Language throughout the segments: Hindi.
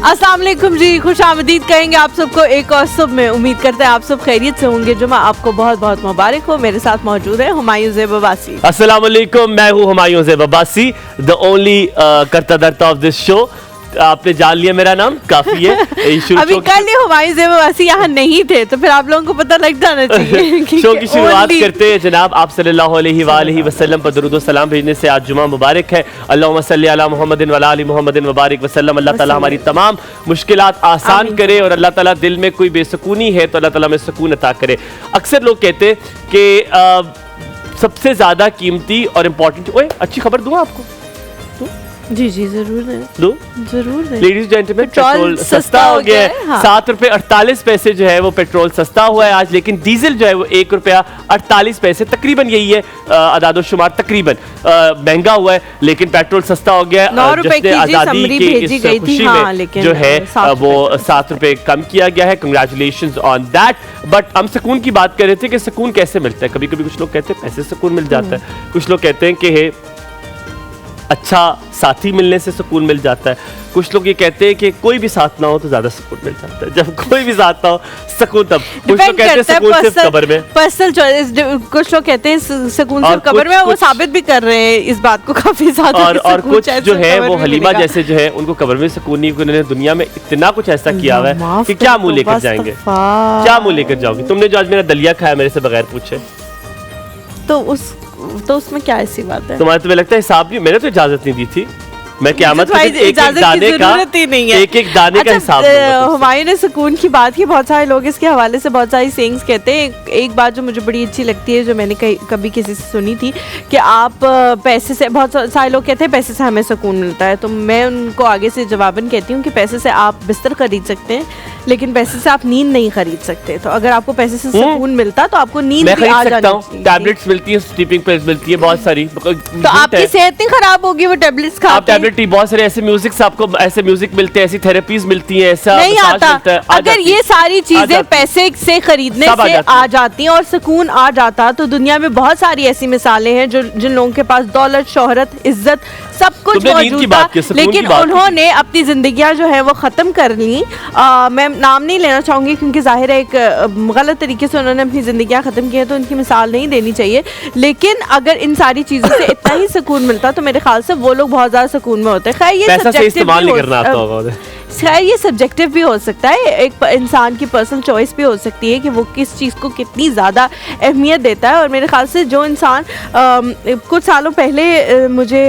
अस्सलाम वालेकुम जी, खुश आमदीद कहेंगे आप सबको एक और सुबह में। उम्मीद करते हैं आप सब खैरियत से होंगे। जुमा आपको बहुत बहुत मुबारक हो। मेरे साथ मौजूद है हुमायूं ज़ेब अब्बासी। अस्सलाम वालेकुम, मैं हूँ हुमायूं ज़ेब अब्बासी, द ओनली करता धरता ऑफ दिस शो। आपने जान लिया मेरा नाम, काफी है। अभी कल हुमायूं ज़ेब अब्बासी यहाँ नहीं थे तो फिर आप लोगों को पता लग जाना चाहिए। शो की शुरुआत करते हैं जनाब आप सल्लल्लाहु अलैहि वसल्लम पर दरूद व सलाम भेजने से। आज जुमा मुबारक है। अल्लाहुम्मा सल्ली अला मुहम्मदिन व अला आलि मुहम्मदिन वबारिक वसल्लम। अल्लाह ताला हमारी तमाम मुश्किलात आसान करे और अल्लाह ताला दिल में कोई बेसुकूनी है तो अल्लाह ताला में सुकून अता करे। अक्सर लोग कहते हैं कि सबसे ज्यादा कीमती और इम्पोर्टेंट, ओए अच्छी खबर दूं आपको? जी जी जरूर है, दो जरूर है। लेडीज जेंटलमैन, पेट्रोल सस्ता हो गया है। हाँ। 7 रुपए 48 पैसे जो है वो पेट्रोल सस्ता हुआ है आज, लेकिन डीजल जो है वो 1 रुपया 48 पैसे, तकरीबन यही है अदादो शुमार, तकरीबन महंगा हुआ है, लेकिन पेट्रोल सस्ता हो गया है। 9 रुपए की आजादी की इस खुशी हाँ, में जो है वो 7 रुपए कम किया गया है। Congratulations on that. बट हम सुकून की बात कर रहे थे कि सुकून कैसे मिलता है। कभी कभी कुछ लोग कहते हैं पैसे से सुकून मिल जाता है, कुछ लोग कहते हैं कि अच्छा साथी मिलने से सुकून मिल जाता है, कुछ लोग ये कहते हैं कि कोई भी साथ ना हो तो ज्यादा सुकून मिल जाता है। जब कोई भी साथ ना हो सुकून तब। कुछ लोग कहते हैं सुकून सिर्फ कब्र में, पर्सनल चॉइस। कुछ लोग कहते हैं सुकून सिर्फ कब्र में, वो साबित भी कर रहे हैं इस बात को काफी ज्यादा। और कुछ जो है वो हलीमा जैसे जो है उनको कब्र में सुकून नहीं, उन्होंने दुनिया में इतना कुछ ऐसा किया हुआ है कि क्या मुंह लेकर जाएंगे, क्या मुंह लेकर जाओगे? तुमने जो आज मेरा दलिया खाया मेरे से बगैर पूछे, तो उसमें क्या ऐसी बात है? तुम्हें लगता है हिसाब नहीं? मैंने तो इजाजत नहीं दी थी। मैं क़यामत के दिन एक दाने का एक दाने का हिसाब दूंगा। हुमायूं ने सुकून की बात की, बहुत सारे लोग इसके हवाले से बहुत सारी सेइंग्स कहते हैं। एक बात जो मुझे बड़ी अच्छी लगती है, जो मैंने कभी किसी से सुनी थी, कि आप पैसे से, बहुत सारे लोग कहते हैं पैसे से हमें सुकून मिलता है, तो मैं उनको आगे से जवाबन कहती हूँ कि पैसे से आप बिस्तर खरीद सकते हैं, लेकिन पैसे से आप नींद नहीं खरीद सकते। तो अगर आपको पैसे से सुकून मिलता तो आपको नींद भी आ जानी चाहिए। टैबलेट्स मिलती है, स्लीपिंग पिल्स मिलती है बहुत सारी, तो आपकी सेहत नहीं खराब होगी वो टैबलेट्स खा के। बहुत सारे ऐसे म्यूजिक आपको ऐसे म्यूजिक मिलते हैं, ऐसी थेरेपीज मिलती हैं, ऐसा नहीं आता। अगर ये सारी चीजें पैसे से खरीदने से आ जाती हैं और सुकून आ जाता, तो दुनिया में बहुत सारी ऐसी मिसालें हैं जो जिन लोगों के पास दौलत, शोहरत, इज्जत सब कुछ मौजूद था, लेकिन उन्होंने अपनी जिंदगियां जो है वो खत्म कर ली। मैं नाम नहीं लेना चाहूंगी क्योंकि जाहिर है एक गलत तरीके से उन्होंने अपनी जिंदगियां खत्म की है, तो उनकी मिसाल नहीं देनी चाहिए। लेकिन अगर इन सारी चीजों से इतना ही सुकून मिलता तो मेरे ख्याल से वो लोग बहुत ज्यादा सुकून में होते हैं। खैर ये सब्जेक्टिव भी हो सकता है, एक इंसान की पर्सनल चॉइस भी हो सकती है कि वो किस चीज़ को कितनी ज़्यादा अहमियत देता है। और मेरे ख्याल से जो इंसान कुछ सालों पहले मुझे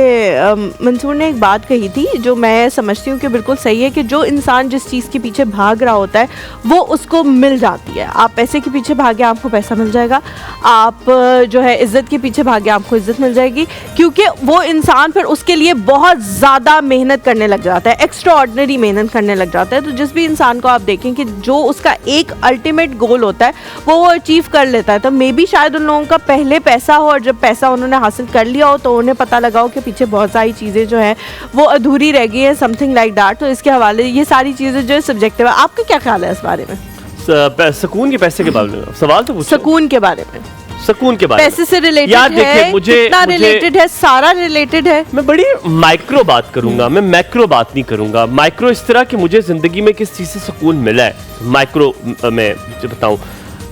मंसूर ने एक बात कही थी जो मैं समझती हूँ कि बिल्कुल सही है, कि जो इंसान जिस चीज़ के पीछे भाग रहा होता है वो उसको मिल जाती है। आप पैसे के पीछे भागे आपको पैसा मिल जाएगा, आप जो है इज़्ज़त के पीछे भागे आपको इज़्ज़त मिल जाएगी, क्योंकि वो इंसान फिर उसके लिए बहुत ज़्यादा मेहनत करने लग जाता है, एक्स्ट्रा ऑर्डिनरी मेहनत करने लग जाता है। तो जिस भी इंसान को आप देखें कि जो उसका एक अल्टीमेट गोल होता है वो अचीव कर लेता है, तो मे बी शायद उन लोगों का पहले पैसा हो और जब पैसा उन्होंने हासिल कर लिया हो तो उन्हें पता लगा हो कि पीछे बहुत सारी चीज़ें जो है वो अधूरी रह गई है, समथिंग लाइक दैट। तो इसके हवाले ये सारी चीज़ें जो है सब्जेक्टिव है। आपका क्या ख्याल है इस बारे में? सुकून के पैसे के बारे में सवाल तो पूछो। सुकून के बारे में, सुकून के बारे में पैसे से रिलेटेड है, कितना रिलेटेड है? सारा रिलेटेड है। मैं बड़ी माइक्रो बात करूंगा, मैं मैक्रो बात नहीं करूंगा। माइक्रो इस तरह कि मुझे जिंदगी में किस चीज़ से सुकून मिला है। माइक्रो में बताऊं,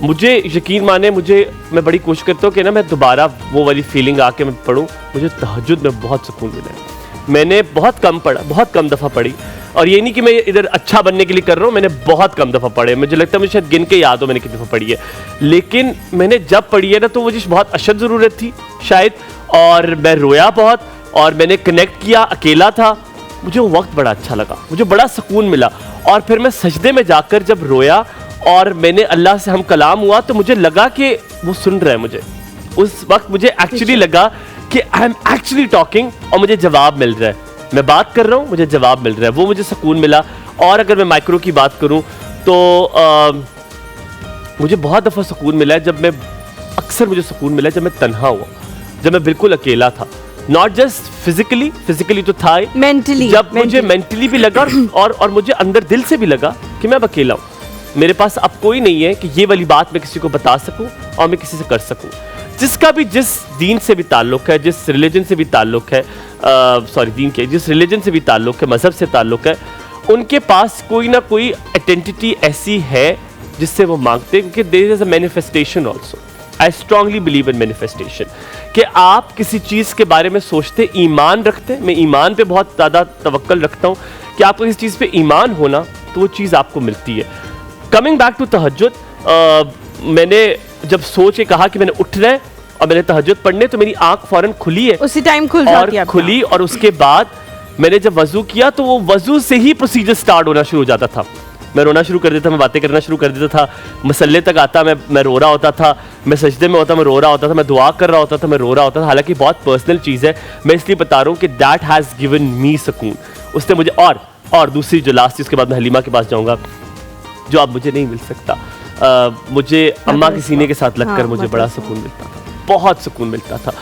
मुझे यकीन माने, मैं बड़ी कोशिश करता हूँ कि ना मैं दोबारा वो वाली फीलिंग आके मैं पढ़ूं। मुझे तहज्जुद में बहुत सुकून मिला है। मैंने बहुत कम पढ़ा, बहुत कम दफ़ा पढ़ी, और ये नहीं कि मैं इधर अच्छा बनने के लिए कर रहा हूँ, मैंने बहुत कम दफ़ा पढ़े। मुझे लगता है मुझे शायद गिन के याद हो मैंने कितनी दफ़ा पढ़ी है, लेकिन मैंने जब पढ़ी है ना तो मुझे बहुत अशद ज़रूरत थी शायद, और मैं रोया बहुत, और मैंने कनेक्ट किया, अकेला था, मुझे वो वक्त बड़ा अच्छा लगा, मुझे बड़ा सुकून मिला। और फिर मैं सजदे में जाकर जब रोया और मैंने अल्लाह से हम कलाम हुआ तो मुझे लगा कि वो सुन रहा है मुझे। उस वक्त मुझे एक्चुअली लगा कि आई एम एक्चुअली टॉकिंग और मुझे जवाब मिल रहा है। मैं बात कर रहा हूँ, मुझे जवाब मिल रहा है, वो मुझे सुकून मिला। और अगर मैं माइक्रो की बात करूँ तो मुझे बहुत दफ़ा सुकून मिला है जब मैं, अक्सर मुझे सुकून मिला है जब मैं तन्हा हुआ, जब मैं बिल्कुल अकेला था। नॉट जस्ट फिजिकली तो था ही, मेंटली, जब मुझे मेंटली भी लगा और मुझे अंदर दिल से भी लगा कि मैं अब अकेला हूँ, मेरे पास अब कोई नहीं है कि ये वाली बात मैं किसी को बता सकूं और मैं किसी से कर सकूं। जिसका भी जिस दीन से भी ताल्लुक है, जिस रिलीजन से भी ताल्लुक है, जिस रिलीजन से भी ताल्लुक है, मजहब से ताल्लुक है, उनके पास कोई ना कोई आइडेंटिटी ऐसी है जिससे वो मांगते हैं, क्योंकि there is a manifestation also. I strongly believe in manifestation, कि आप किसी चीज़ के बारे में सोचते, ईमान रखते, मैं ईमान पे बहुत ज़्यादा तवक्कल रखता हूँ कि आपको किसी चीज़ पे ईमान होना तो वो चीज़ आपको मिलती है। कमिंग बैक टू तहज्जुद, मैंने जब सोच के कहा कि मैंने उठना है और मैंने तहज्जुद पढ़ने, तो मेरी आंख फौरन खुली है, उसी टाइम खुल जाती है खुली, और उसके बाद मैंने जब वजू किया तो वो वजू से ही प्रोसीजर स्टार्ट होना शुरू हो जाता था। मैं रोना शुरू कर देता, मैं बातें करना शुरू कर देता था, मसल्ले तक आता, मैं रो रहा होता था, मैं सजदे में होता, मैं रो रहा होता था, मैं दुआ कर रहा होता था, मैं रो रहा होता था। हालांकि बहुत पर्सनल चीज़ है, मैं इसलिए बता रहा हूँ कि दैट हैज़ गिवन मी सुकून। उसने मुझे और दूसरी जो लास्ट, उसके बाद मैं हलीमा के पास जाऊँगा, जो अब मुझे नहीं मिल सकता, मुझे अम्मा के सीने के साथ लगकर मुझे बड़ा सुकून मिलता था, बहुत सुकून मिलता था।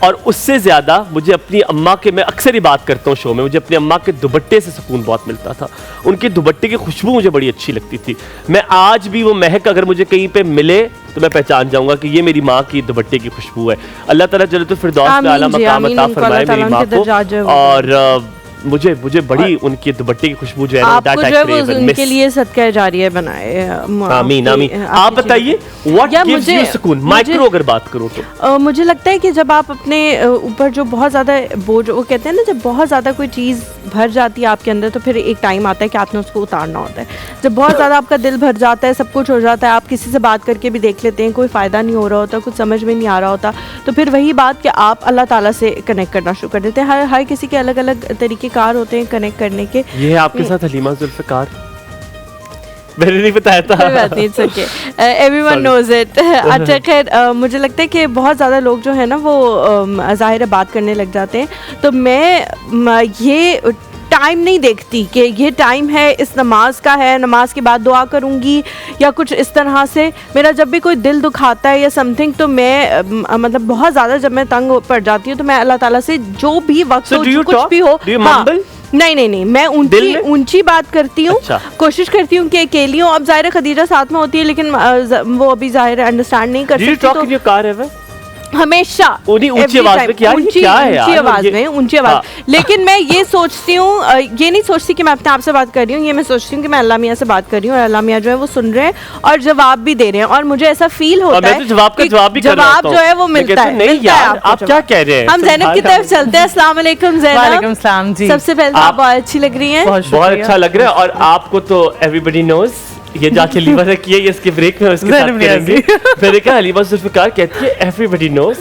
और उससे ज़्यादा मुझे अपनी अम्मा के, मैं अक्सर ही बात करता हूँ शो में, मुझे अपनी अम्मा के दुपट्टे से सुकून बहुत मिलता था। उनके दुपट्टे की खुशबू मुझे बड़ी अच्छी लगती थी। मैं आज भी वो महक अगर मुझे कहीं पे मिले तो मैं पहचान जाऊंगा कि ये मेरी माँ की दुपट्टे की खुशबू है। अल्लाह ताला जन्नतुल फिरदौस में आला मकाम अता फरमाए मेरी माँ को, और मुझे बड़ी उनकी दुपट्टे की खुशबू जो है ना, आपको जो है वो उनके लिए सदका जारिया बनाए। आमीन आमीन। आप बताइए व्हाट गिव्स यू सुकून, माइक्रो अगर बात करूं तो? मुझे लगता है कि जब आप अपने ऊपर जो बहुत ज़्यादा बोझ, वो कहते हैं ना, जब बहुत ज़्यादा कोई चीज़ भर जाती है आपके अंदर, तो फिर एक टाइम आता है कि आपने उसको उतारना होता है। जब बहुत ज़्यादा आपका दिल भर जाता है, सब कुछ हो जाता है, आप किसी से बात करके भी देख लेते हैं, कोई फ़ायदा नहीं हो रहा होता, कुछ समझ में नहीं आ रहा होता, तो फिर वही बात कि आप अल्लाह ताला से कनेक्ट करना शुरू कर देते हैं। हर किसी के अलग अलग तरीके कार होते हैं कनेक्ट करने के। ये है आपके साथ हलीमा जुल्फ़िकार, मैंने नहीं बताया था। Everyone knows it. अच्छा खैर, मुझे लगता है कि बहुत ज़्यादा लोग जो है ना वो ज़ाहिर है बात करने लग जाते हैं, तो मैं ये टाइम नहीं देखती कि ये टाइम है इस नमाज का है, नमाज के बाद दुआ करूँगी या कुछ इस तरह से। मेरा जब भी कोई दिल दुखाता है या समथिंग, तो मैं मतलब बहुत ज़्यादा जब मैं तंग पड़ जाती हूँ, तो मैं अल्लाह ताला से जो भी वक्त हो, कुछ भी हो, नहीं, मैं ऊंची बात करती हूँ। अच्छा। कोशिश करती हूँ कि अकेली हूँ। अब ज़ाहिर खदीजा साथ में होती है, लेकिन वो अभी ज़ाहिर अंडरस्टैंड नहीं कर सकती, तो हमेशा ऊंची आवाज में क्या है, ऊंची आवाज। लेकिन मैं ये सोचती हूँ, ये नहीं सोचती कि मैं अपने आप से बात कर रही हूँ, ये मैं सोचती हूँ कि मैं अल्लाह मियाँ से बात कर रही हूँ, और अल्लाह मियाँ जो है वो सुन रहे हैं और जवाब भी दे रहे हैं, और मुझे ऐसा फील होता है जवाब जो है वो मिलता है। नहीं यार, आप क्या कह रहे हैं? हम ज़ैनब की तरफ चलते हैं। अस्सलाम वालेकुम ज़ैनब। सबसे पहले आप बहुत अच्छी लग रही हैं, बहुत अच्छा लग रहा है, और आपको तो एवरीबॉडी नोज ये जाके हलीमा ने किया, ये इसके ब्रेक में उसके साथ करेंगे। मैंने कहा हलीमा जुल्फ़िकार कहती है एवरीबॉडी नोज।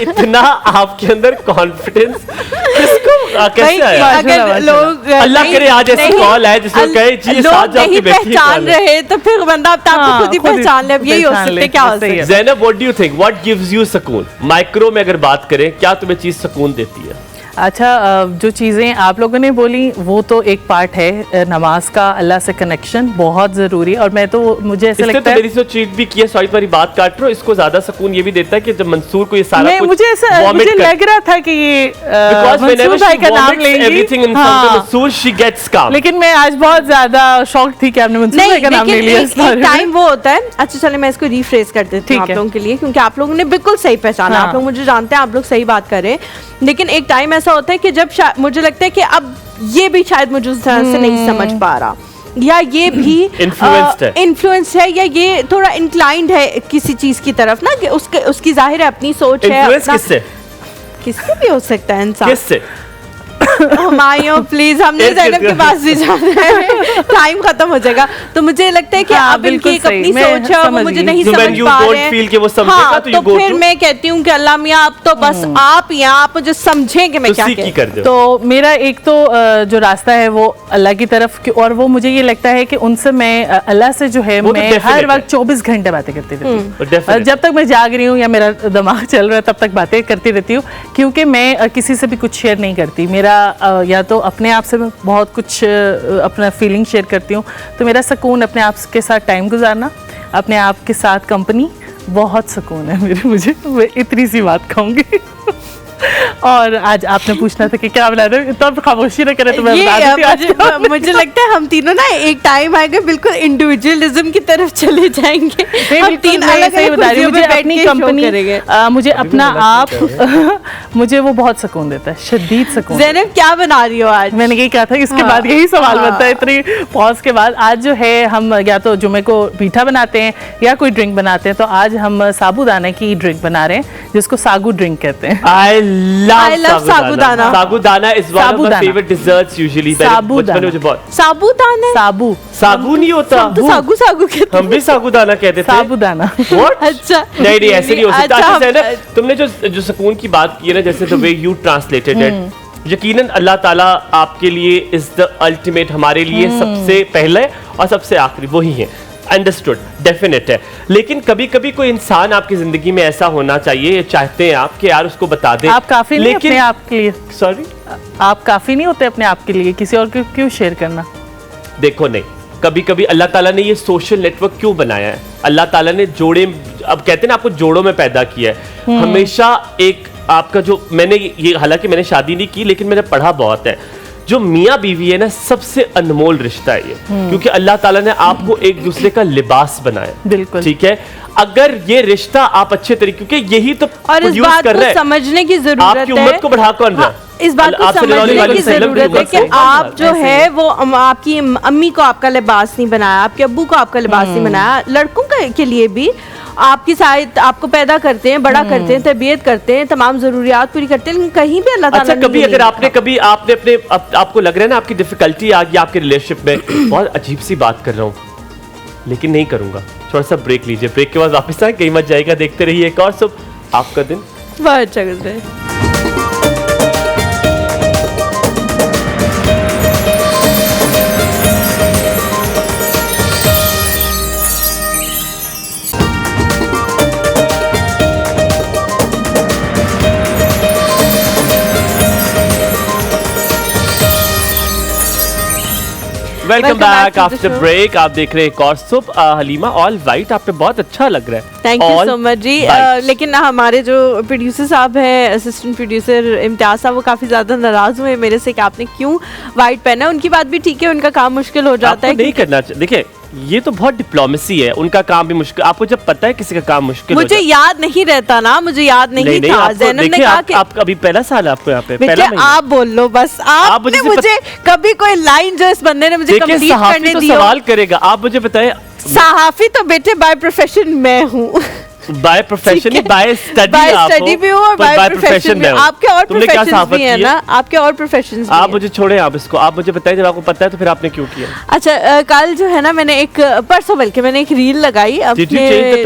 इतना आपके अंदर कॉन्फिडेंस किसको कैसे आया? अगर लोग अल्लाह करे आज ऐसी कॉल है जिसमें कहे जी साथ जाके पहचान रहे, तो फिर बंदा आपको खुद ही पहचान ले। अब यही हो सकता है, क्या हो सकता है? Zainab, what do you think, what gives you सुकून? माइक्रो में अगर बात करें, क्या तुम्हें चीज सुकून देती है? अच्छा, जो चीज़ें आप लोगों ने बोली वो तो एक पार्ट है, नमाज का, अल्लाह से कनेक्शन बहुत ज़रूरी। और मैं तो मुझे ऐसा लगता है, मेरी से चीट भी किया, सॉरी तुम्हारी बात काट रहा हूं, इसको ज़्यादा सुकून ये भी देता है कि जब मंसूर को ये सारा कुछ मुझे लग रहा था कि ये मंसूर भाई का नाम लेंगी, मंसूर शी गेट्स काम, लेकिन मैं आज बहुत ज़्यादा शॉक थी कि आपने मंसूर भाई का नाम ले लिया। एक टाइम वो होता है। अच्छा चले मैं इसको रिफ्रेज कर देती हूँ आप लोगों के लिए, क्योंकि आप लोगों ने बिल्कुल सही पहचाना, आप लोग मुझे जानते हैं, आप लोग सही बात कर रहे हैं। लेकिन एक टाइम ऐसा होता है कि जब मुझे लगता है कि अब ये भी शायद मुझे उस तरह से नहीं समझ पा रहा, या ये भी इन्फ्लुएंस है, या ये थोड़ा इंक्लाइंड है किसी चीज की तरफ ना, कि उसकी जाहिर है अपनी सोच है। किससे भी हो सकता है इंसान, किससे? मायो प्लीज, हमने ज़ैनब के पास भी जाना है, टाइम खत्म हो जाएगा। तो मुझे लगता है कि अब इनकी एक अपनी सोच है, वो मुझे नहीं समझ पा रहे हैं। हाँ, तो फिर मैं कहती हूँ कि अल्लाह मियाँ आप तो बस आप यहाँ आप मुझे समझें कि मैं क्या कर दूँ। तो मेरा एक तो जो रास्ता है वो अल्लाह की तरफ, और वो मुझे ये लगता है कि उनसे मैं अल्लाह से जो है मैं हर वक्त 24 घंटे बातें करती रहती हूँ। जब तक मैं जाग रही हूँ या मेरा दिमाग चल रहा है तब तक बातें करती रहती हूँ, क्योंकि मैं किसी से भी कुछ शेयर नहीं करती। मेरा या तो अपने आप से मैं बहुत कुछ अपना फीलिंग शेयर करती हूँ, तो मेरा सुकून अपने आप के साथ टाइम गुजारना, अपने आप के साथ कंपनी, बहुत सुकून है मुझे। मैं इतनी सी बात कहूँगी। और आज आपने पूछना था कि क्या बना रहे हो, तब खामोशी न करे तो मैं बता देती। मुझे लगता है हम तीनों ना एक टाइम आएगा बिल्कुल इंडिविजुअलिज्म की तरफ चले जाएंगे। हम तीन अलग अलग बता रही हूँ, मुझे अपनी कंपनी, मुझे अपना आप मुझे वो बहुत सुकून देता है, शदीद सुकून। ज़ैनब क्या बना रही हो आज? मैंने यही कहा था, इसके बाद यही सवाल बनता है इतनी पॉज के बाद। आज जो है हम या तो जुमे को मीठा बनाते हैं या कोई ड्रिंक बनाते हैं, तो आज हम साबूदाना की ड्रिंक बना रहे हैं जिसको सागू ड्रिंक कहते हैं। I love sabudana. Sabudana is one of my favorite desserts usually। साबूदाना। मुझे बहुत साबूदाना। साबू सागू नहीं होता, हम तो सागू सागू कहते हम भी साबूदाना कहते थे। साबूदाना। What? अच्छा नहीं ऐसे नहीं हो सकता। अच्छा, अच्छा, है ना, तुमने जो सुकून की बात की है ना, जैसे the way you translated it, यकीनन अल्लाह ताला आपके लिए इज द अल्टीमेट, हमारे लिए सबसे पहले और सबसे आखिरी वही है। अंडरस्टूड, डेफिनेट है। लेकिन कभी कभी कोई इंसान आपकी जिंदगी में ऐसा होना चाहिए, चाहते हैं आप कि यार उसको बता दें। आप काफी नहीं अपने आप के लिए? सॉरी, आप काफी नहीं होते अपने आप के लिए, किसी और को क्यों शेयर करना? देखो नहीं, कभी कभी अल्लाह ताला ने ये सोशल नेटवर्क क्यों बनाया है? अल्लाह ताला ने जोड़े, अब कहते हैं ना, आपको जोड़ों में पैदा किया है। हमेशा एक आपका जो, मैंने ये, हालांकि मैंने शादी नहीं की लेकिन मैंने पढ़ा बहुत है, जो मियाँ बीवी है ना, सबसे अनमोल रिश्ता है ये, क्योंकि अल्लाह ताला ने आपको एक दूसरे का लिबास बनाया। बिल्कुल ठीक है, अगर ये रिश्ता आप अच्छे तरीके, क्योंकि यही तो और इस बात को समझने की जरूरत है, आपकी उम्मत को बढ़ा कौन रहा? इस बात को समझने की जरूरत है कि आप जो है वो आपकी अम्मी को आपका लिबास नहीं बनाया, आपके अब्बू को आपका लिबास नहीं बनाया। लड़कों के लिए भी आपकी साइड आपको पैदा करते हैं, बड़ा करते हैं, तरबियत करते हैं, तमाम जरूरियात पूरी करते हैं, लेकिन कहीं भी अल्लाह ताला अच्छा, कभी अगर आपने अपने आपको लग रहा है ना आपकी डिफिकल्टी आ गई आपके रिलेशनशिप में, बहुत अजीब सी बात कर रहा हूँ लेकिन नहीं करूंगा, थोड़ा सा ब्रेक लीजिए, ब्रेक के बाद वापस आए, कहीं मत जाएगा, देखते रहिए एक और सुबह आपका दिन बहुत अच्छा गुजरे। Welcome back after break. आप देख रहे हैं एक और सुबह। हलीमा, ऑल वाइट आप पे बहुत अच्छा लग रहा है। थैंक यू सो मच जी। लेकिन हमारे जो प्रोड्यूसर साहब हैं, असिस्टेंट प्रोड्यूसर इम्तियाज साहब, वो काफी ज्यादा नाराज हुए मेरे से कि आपने क्यों वाइट पहना। उनकी बात भी ठीक है, उनका काम मुश्किल हो जाता है, नहीं करना चाहिए। देखिए, ये तो बहुत डिप्लोमेसी है, उनका काम भी मुश्किल। आपको जब पता है किसी का काम मुश्किल, मुझे याद नहीं रहता ना, मुझे याद नहीं था। ज़ैनब ने कहा कि आप अभी पहला साल आपको यहाँ पे पहला आप बोल लो बस, आपने मुझे कभी कोई लाइन जो इस बंदे ने मुझे कंप्लीट करने दी, सवाल करेगा। आप मुझे बताएं, सहाफी तो बेटे बाय प्रोफेशन मैं हूँ। बाय प्रोफेशन, बाय स्टडी भी हूँ और बाय प्रोफेशन में। आपके और प्रोफेशंस भी हैं ना, आपके और प्रोफेशंस भी हैं। आप मुझे छोड़े, आप इसको, आप मुझे बताइए जब आपको पता है तो फिर आपने क्यों किया? अच्छा, कल जो है ना, मैंने एक परसों बल्कि मैंने एक रील लगाई अपने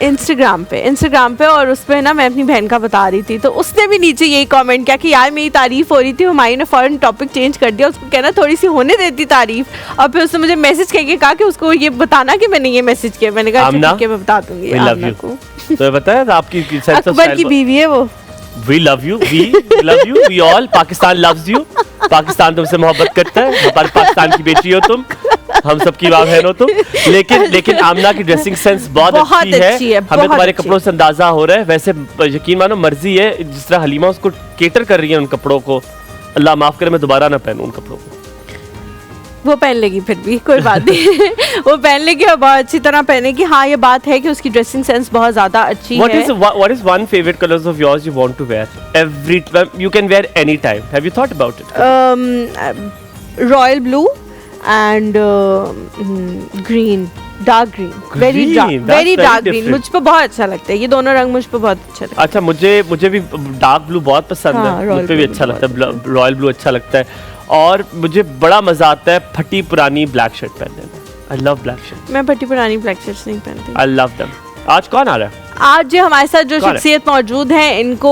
इंस्टाग्राम पे और उस पे ना मैं अपनी बहन का बता रही थी, तो उसने भी नीचे यही कमेंट किया कि यार मेरी तारीफ हो रही थी, हुमायूं ने फौरन टॉपिक चेंज कर दिया, उसको कहना थोड़ी सी होने देती तारीफ। और फिर उसने मुझे मैसेज करके कहा कि उसको ये बताना कि मैंने ये मैसेज किया। मैंने कहा ठीक है, मैं बता दूंगी आमना को। तो बताया आपकी अकबर की बीवी है वो। We love you, we love you, we all, Pakistan loves you, Pakistan तुमसे मोहब्बत करता है, हमारे पाकिस्तान की बेटी हो तुम, हम सबकी माँ बहन हो तुम। लेकिन आमना की ड्रेसिंग सेंस बहुत अच्छी है, हमें तुम्हारे कपड़ों से अंदाजा हो रहा है। वैसे यकीन मानो, मर्जी है, जिस तरह हलीमा उसको केटर कर रही है उन कपड़ों को, अल्लाह माफ करे मैं दोबारा ना पहनूं उन कपड़ों को। वो पहन लेगी, फिर भी कोई बात नहीं। वो पहन लेगी और बहुत अच्छी तरह पहनेगी। हाँ, ये बात है कि उसकी ड्रेसिंग सेंस बहुत ज्यादा अच्छी है। What is one favorite colors of yours you want to wear every time? You can wear any time. Have you thought about it? Royal blue and green, dark green, very dark green. मुझ पे बहुत अच्छा लगता है, ये दोनों रंग मुझ पे बहुत अच्छा लगता है। अच्छा, मुझे भी डार्क ब्लू बहुत पसंद है, मुझ पे भी अच्छा लगता है, रॉयल ब्लू अच्छा लगता है। और मुझे बड़ा मजा आता है फटी पुरानी ब्लैक शर्ट पहनने में। I love black shirt. मैं फटी पुरानी ब्लैक शर्ट्स नहीं पहनती। I love them. आज कौन आ रहा है? आज जो हमारे साथ जो शख्सियत मौजूद हैं, इनको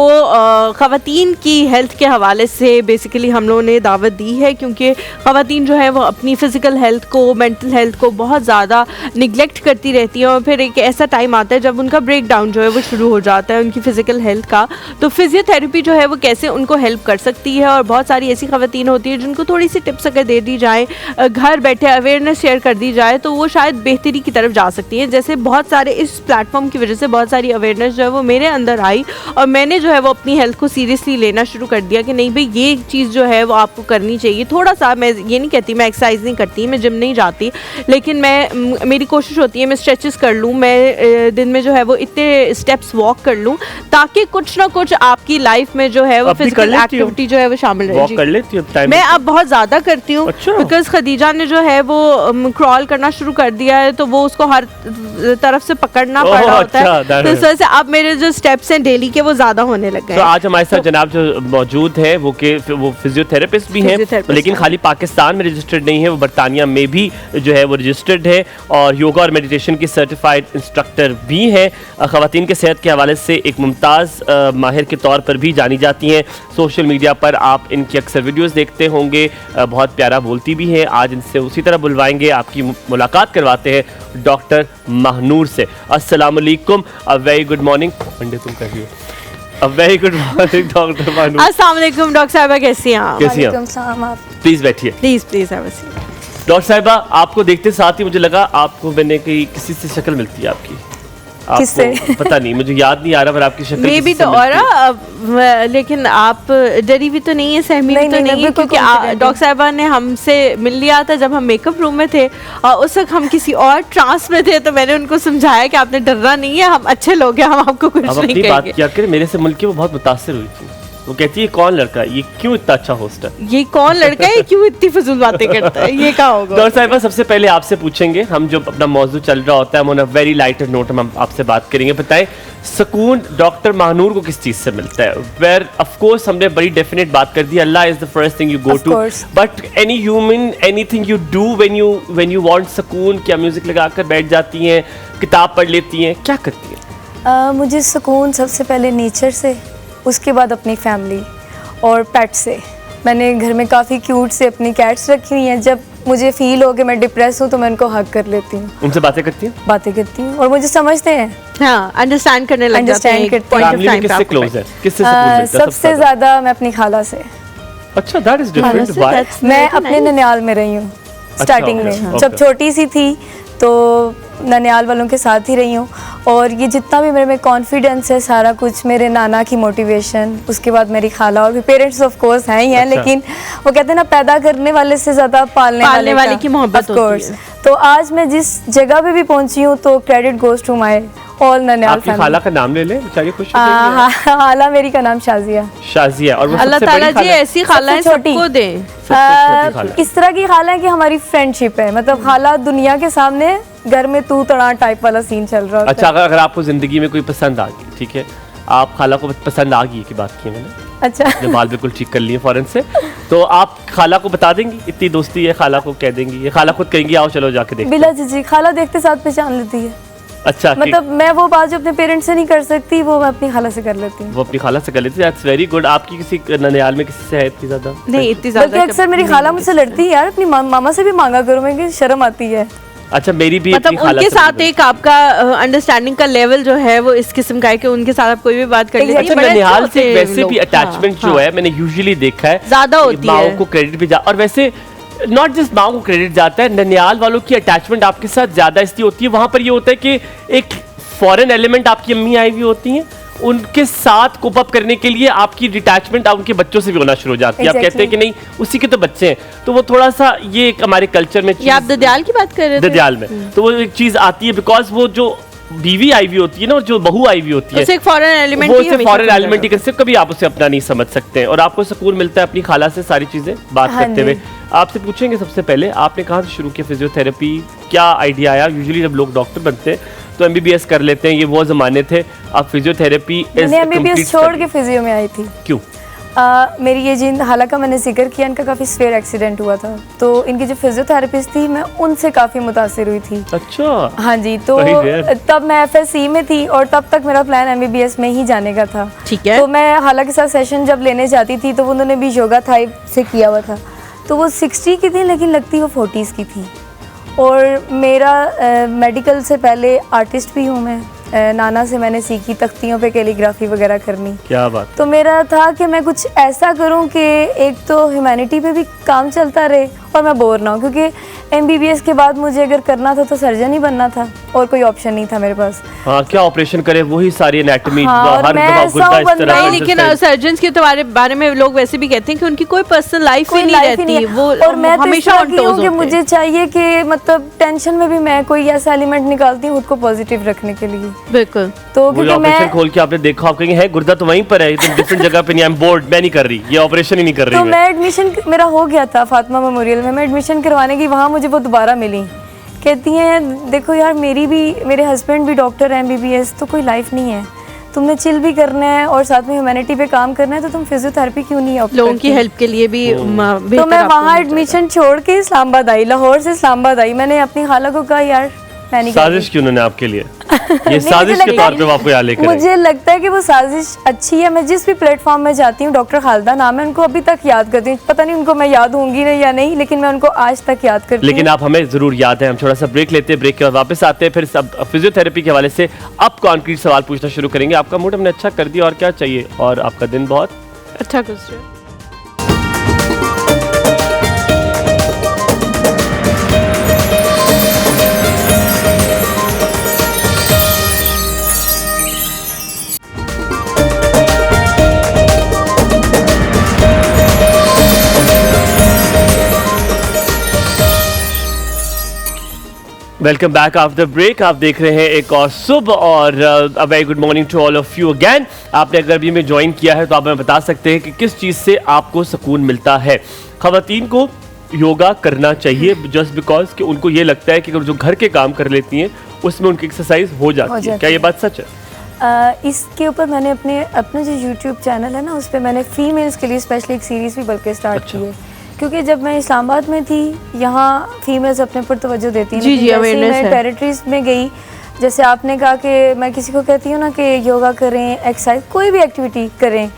ख़वातीन की हेल्थ के हवाले से बेसिकली हम लोगों ने दावत दी है, क्योंकि ख़वातीन जो है वो अपनी फ़िज़िकल हेल्थ को, मेंटल हेल्थ को बहुत ज़्यादा निगलेक्ट करती रहती हैं, और फिर एक ऐसा टाइम आता है जब उनका ब्रेक डाउन जो है वो शुरू हो जाता है उनकी फ़िज़िकल हेल्थ का। तो फिजियोथेरेपी जो है वो कैसे उनको हेल्प कर सकती है, और बहुत सारी ऐसी ख़वातीन होती है जिनको थोड़ी सी टिप्स अगर दे दी जाए, घर बैठे अवेयरनेस शेयर कर दी जाए, तो वो शायद बेहतरी की तरफ जा सकती है। जैसे बहुत सारे इस प्लेटफॉर्म की वजह से बहुत सारी अवेयरनेस जो है वो मेरे अंदर आई और मैंने जो है वो अपनी हेल्थ को सीरियसली लेना शुरू कर दिया कि नहीं भाई ये चीज़ जो है वो आपको करनी चाहिए। थोड़ा सा, मैं ये नहीं कहती मैं एक्सरसाइज नहीं करती, मैं जिम नहीं जाती, लेकिन मेरी कोशिश होती है मैं स्ट्रेचेस कर लूँ, मैं दिन में जो है वो इतने स्टेप्स वॉक कर लूँ ताकि कुछ ना कुछ आपकी लाइफ में जो है वो फिजिकल एक्टिविटी जो है वो शामिल रहे। कर लेती हूँ मैं अब बहुत ज़्यादा करती हूँ बिकॉज खदीजा ने जो है वो क्रॉल करना शुरू कर दिया है तो वो उसको हर तरफ से पकड़ना पड़ रहा होता है, तो इस वजह से अब मेरे जो स्टेप्स हैं डेली के वो ज़्यादा होने लग गए। तो आज हमारे साथ जनाब जो मौजूद है वो फिजियोथेरेपिस्ट भी हैं, लेकिन खाली पाकिस्तान में रजिस्टर्ड नहीं है, वो बरतानिया में भी जो है वो रजिस्टर्ड है और योगा और मेडिटेशन की सर्टिफाइड इंस्ट्रक्टर भी हैं। ख़वातीन के सेहत के हवाले से एक मुमताज़ माहिर के तौर पर भी जानी जाती हैं। सोशल मीडिया पर आप इनकी अक्सर वीडियोस देखते होंगे, बहुत प्यारा बोलती भी हैं। आज इनसे उसी तरह बुलवाएंगे, आपकी मुलाकात करवाते हैं डॉक्टर महानूर से। अस्सलाम वालेकुम, अ वेरी गुड मॉर्निंग। पंडित तुम कह रही हो, अ very good morning doctor Mahnoor. अस्सलाम वालेकुम डॉक्टर साहिबा, कैसी हैं आप? कैसी हैं? प्लीज बैठिए। प्लीज डॉक्टर साहिबा, आपको देखते साथ ही मुझे लगा आपको मैंने किसी से शक्ल मिलती है आपकी। किससे? पता नहीं, मुझे याद नहीं आ रहा, पर आपकी शक्ल मे भी तो और लेकिन आप डरी भी तो नहीं है, सहमी भी तो नहीं है, क्योंकि डॉक्टर साहिबा ने हमसे मिल लिया था जब हम मेकअप रूम में थे और उस वक्त हम किसी और ट्रांस में थे, तो मैंने उनको समझाया कि आपने डरना नहीं है, हम अच्छे लोग हैं, हम आपको कुछ नहीं कहेंगे। बात क्या करें, मेरे से मिलके वो बहुत मुतासिर हुई थी। वो कहती है कौन लड़का है, ये क्यों इतना अच्छा होस्ट है, ये कौन लड़का है, क्यों इतनी फजूल बातें करता है, ये क्या होगा? डॉक्टर साहिबा, सबसे पहले आपसे पूछेंगे, हम जो अपना मौजूद चल रहा होता है हम on a very lighter note हम आपसे बात करेंगे। बताएं सुकून डॉक्टर महानूर को किस चीज से मिलता है? वेयर ऑफ कोर्स हमने बड़ी डेफिनेट बात कर दी, Allah is the first thing you go to, but any human anything you do when you want सुकून, क्या म्यूजिक लगाकर बैठ जाती हैं, किताब पढ़ लेती हैं, क्या करती हैं? मुझे सुकून सबसे पहले नेचर से, उसके बाद अपनी फैमिली और पेट से। मैंने घर में काफ़ी क्यूट से अपनी कैट्स रखी हुई हैं। जब मुझे फील हो कि मैं डिप्रेस हूँ तो मैं उनको हक कर लेती हूँ, उनसे बातें करती हूँ और मुझे समझते हैं, हाँ, अंडरस्टैंड करने लग जाते हैं। किससे क्लोज है, किससे सुकून मिलता है? सबसे ज़्यादा मैं अपनी खाला से। अच्छा, दैट इज डिफरेंट। व्हाई? मैं अपने ननियाल में रही हूँ स्टार्टिंग में, जब छोटी सी थी तो ननियाल वालों के साथ ही रही हूँ, और ये जितना भी मेरे में कॉन्फिडेंस है सारा कुछ मेरे नाना की मोटिवेशन, उसके बाद मेरी खाला, और भी पेरेंट्स ऑफ कोर्स हैं ही हैं, लेकिन वो कहते हैं ना पैदा करने वाले से ज़्यादा पालने वाले की मोहब्बत होती है। तो आज मैं जिस जगह पे भी पहुँची हूँ तो credit goes to my all ननियाल फैमिली। खाला का नाम ले ले, बेचारी खुश हो जाएगी। खाला मेरी का नाम शाजिया। शाजिया, और वो अल्लाह ताला जी ऐसी खाला सबको दे। इस तरह की खाला है कि हमारी फ्रेंडशिप है, मतलब खाला दुनिया के सामने घर में तू तड़ा टाइप वाला सीन चल रहा है। अच्छा, अगर आपको जिंदगी में कोई पसंद आ गई, ठीक है, आप खाला को पसंद आ गई की बात की मैंने, अच्छा, जो बाल बिल्कुल ठीक कर लिए फौरन से, तो आप खाला को बता देंगी, इतनी दोस्ती है, खाला को कह देंगी, ये खाला खुद कहेंगी आओ चलो जाके देखते हैं? बिला जी, खाला देखते साथ पहचान लेती है। अच्छा, मतलब मैं वो बात जो अपने पेरेंट्स से नहीं कर सकती वो मैं अपनी खाला से कर लेती हूँ। वो अपनी खाला से कर लेती है। That's very good. आपकी किसी ननियाल में किसी से है इतनी ज्यादा? नहीं, इतनी ज्यादा। बल्कि अक्सर मेरी खाला मुझसे लड़ती है यार, अपनी मामा से भी मांगा करो, मैं शर्म आती है। अच्छा, मेरी भी मतलब उनके साथ एक आपका अंडरस्टैंडिंग का लेवल जो है वो इस किस्म का है कि उनके साथ आप कोई भी बात कर लीजिए। अच्छा, ननिहाल से वैसे भी अटैचमेंट जो है मैंने यूजुअली देखा है ज्यादा होती है, माओ को क्रेडिट भी और वैसे नॉट जस्ट माओ को क्रेडिट जाता है, ननिहाल वालों की अटैचमेंट आपके साथ ज्यादा इसलिए होती है, वहां पर ये होता है कि एक फॉरेन एलिमेंट आपकी अम्मी आई हुई होती हैं, उनके साथ कोप अप करने के लिए आपकी डिटैचमेंट उनके बच्चों से भी होना शुरू हो जाती है। आप कहते हैं कि नहीं उसी के तो बच्चे हैं, तो वो थोड़ा सा ये एक हमारे कल्चर में, आप ददियाल की बात कर रहे थे? ददियाल में तो वो एक चीज आती है, बिकॉज वो जो बीवी आई हुई होती है ना और जो बहू आई हुई होती है, उसे एक फॉरेन एलिमेंट वो उसे फॉरेन एलिमेंट ही करते, कभी आप उसे अपना नहीं समझ सकते हैं, और आपको सुकून मिलता है अपनी खाला से सारी चीजें बात करते हुए। आपसे पूछेंगे सबसे पहले, आपने कहाँ से शुरू किया फिजियोथेरेपी, क्या आइडिया आया? यूजुअली जब लोग डॉक्टर बनते हैं तो एमबीबीएस कर लेते हैं, ये वो जमाने थे, अब फिजियोथेरेपी एमबीबीएस छोड़ के फिजियो में आई थी। क्यों? मेरी ये जिन हालांकि मैंने जिक्र किया, इनका काफ़ी स्वेयर एक्सीडेंट हुआ था, तो इनकी जो फिजियोथेरेपिस्ट थी मैं उनसे काफ़ी मुतासिर हुई थी। अच्छा, हाँ जी, तो तब मैं FSC में थी और तब तक मेरा प्लान एमबीबीएस में ही जाने का था। ठीक है। तो मैं हालांकि साथ सेशन जब लेने जाती थी तो उन्होंने भी योगा थाई से किया हुआ था, तो वो 60 की थी लेकिन लगती वो 40s की थी, और मेरा मेडिकल से पहले आर्टिस्ट भी हूँ मैं, नाना से मैंने सीखी तख्तियों पे कैलीग्राफी वगैरह करनी। क्या बात। तो मेरा था कि मैं कुछ ऐसा करूं कि एक तो ह्यूमैनिटी पे भी काम चलता रहे और मैं बोर ना हूं, क्योंकि MBBS के बाद मुझे अगर करना था तो सर्जन ही बनना था और कोई ऑप्शन नहीं था मेरे पास। हाँ, क्या ऑपरेशन करे, वही सारी एनाटॉमी और हर मैं दफा ऐसा गुद्दा इस बंदा तरह हूँ, से लेकिन exercise। सर्जन्स के बारे में लोग वैसे भी कहते हैं कि उनकी कोई पर्सनल लाइफ ही कोई नहीं लाइफ ही रहती, नहीं है। वो और मैं तो इस हमेशा तरह ऑन की टोज हूँ कि होते हैं। मुझे चाहिए कि मतलब टेंशन में भी मैं कोई ऐसा एलिमेंट निकालती हूँ खुद को पॉजिटिव रखने के लिए। बिल्कुल। तो वो क्योंकि ऑपरेशन मैं खोल के आपने देखा, आप कहेंगे है गुर्दा तो वहीं पर है, तुम डिफरेंट जगह पे नहीं, आई एम बोर्ड, मैं नहीं कर रही, ये ऑपरेशन ही नहीं कर रही तो मैं। मैं एडमिशन मेरा हो गया था फातिमा मेमोरियल में, मैं एडमिशन करवाने की, वहाँ मुझे वो दोबारा मिली, कहती हैं देखो यार मेरे हस्बैंड भी डॉक्टर हैं MBBS, तो कोई लाइफ नहीं है, तुमने चिल भी करना है और साथ में ह्यूमैनिटी पे काम करना है, तो तुम फिजियोथेरेपी क्यों नहीं ऑप्ट लोगों करती? की हेल्प के लिए भी तो बेहतर मैं आपको वहाँ मिल जाएगा। एडमिशन छोड़ के इस्लामाबाद आई, लाहौर से इस्लामाबाद आई। मैंने अपनी खाला को कहा यार मैं नहीं कर रही। साजिश क्यों उन्होंने आपके लिए, ये नहीं, साजिश मुझे के लगता तौर है- पे वो आपको यहाँ लेकर आई। मुझे लगता है कि वो साजिश अच्छी है। मैं जिस भी प्लेटफॉर्म में जाती हूँ, डॉक्टर खालिदा नाम है, उनको अभी तक याद करती हूँ। पता नहीं उनको मैं याद होंगी नहीं या नहीं, लेकिन मैं उनको आज तक याद करती हूँ। लेकिन आप हमें जरूर याद है। हम थोड़ा सा ब्रेक लेते हैं, ब्रेक के बाद वापस आते हैं, फिर सब फिजियोथेरेपी के हवाले से अब कॉन्क्रीट सवाल पूछना शुरू करेंगे। आपका मूड हमने अच्छा कर दिया और क्या चाहिए, और आपका दिन बहुत अच्छा गुजरे। Welcome back after break. आप देख रहे हैं एक और सुबह और a very good morning to all of you again. आपने अगर अभी में ज्वाइन किया है तो आप हमें बता सकते हैं कि किस चीज़ से आपको सुकून मिलता है। खवातीन को योगा करना चाहिए जस्ट बिकॉज कि उनको ये लगता है कि अगर जो घर के काम कर लेती हैं उसमें उनकी एक्सरसाइज हो जाती है। क्या ये बात सच है? इसके ऊपर मैंने अपना जो YouTube चैनल है ना, उस पर मैंने फीमेल्स के लिए स्पेशली एक सीरीज़ भी बल्कि स्टार्ट की है, क्योंकि जब मैं इस्लामाबाद में थी, यहाँ फीमेल्स अपने पर तवज्जो देती हैं। जी, लेकिन जी, जैसे ही awareness मैं है। टेरिटरीज में गई, जैसे आपने कहा कि मैं किसी को कहती हूँ ना कि योगा करें, एक्सरसाइज, कोई भी एक्टिविटी करें,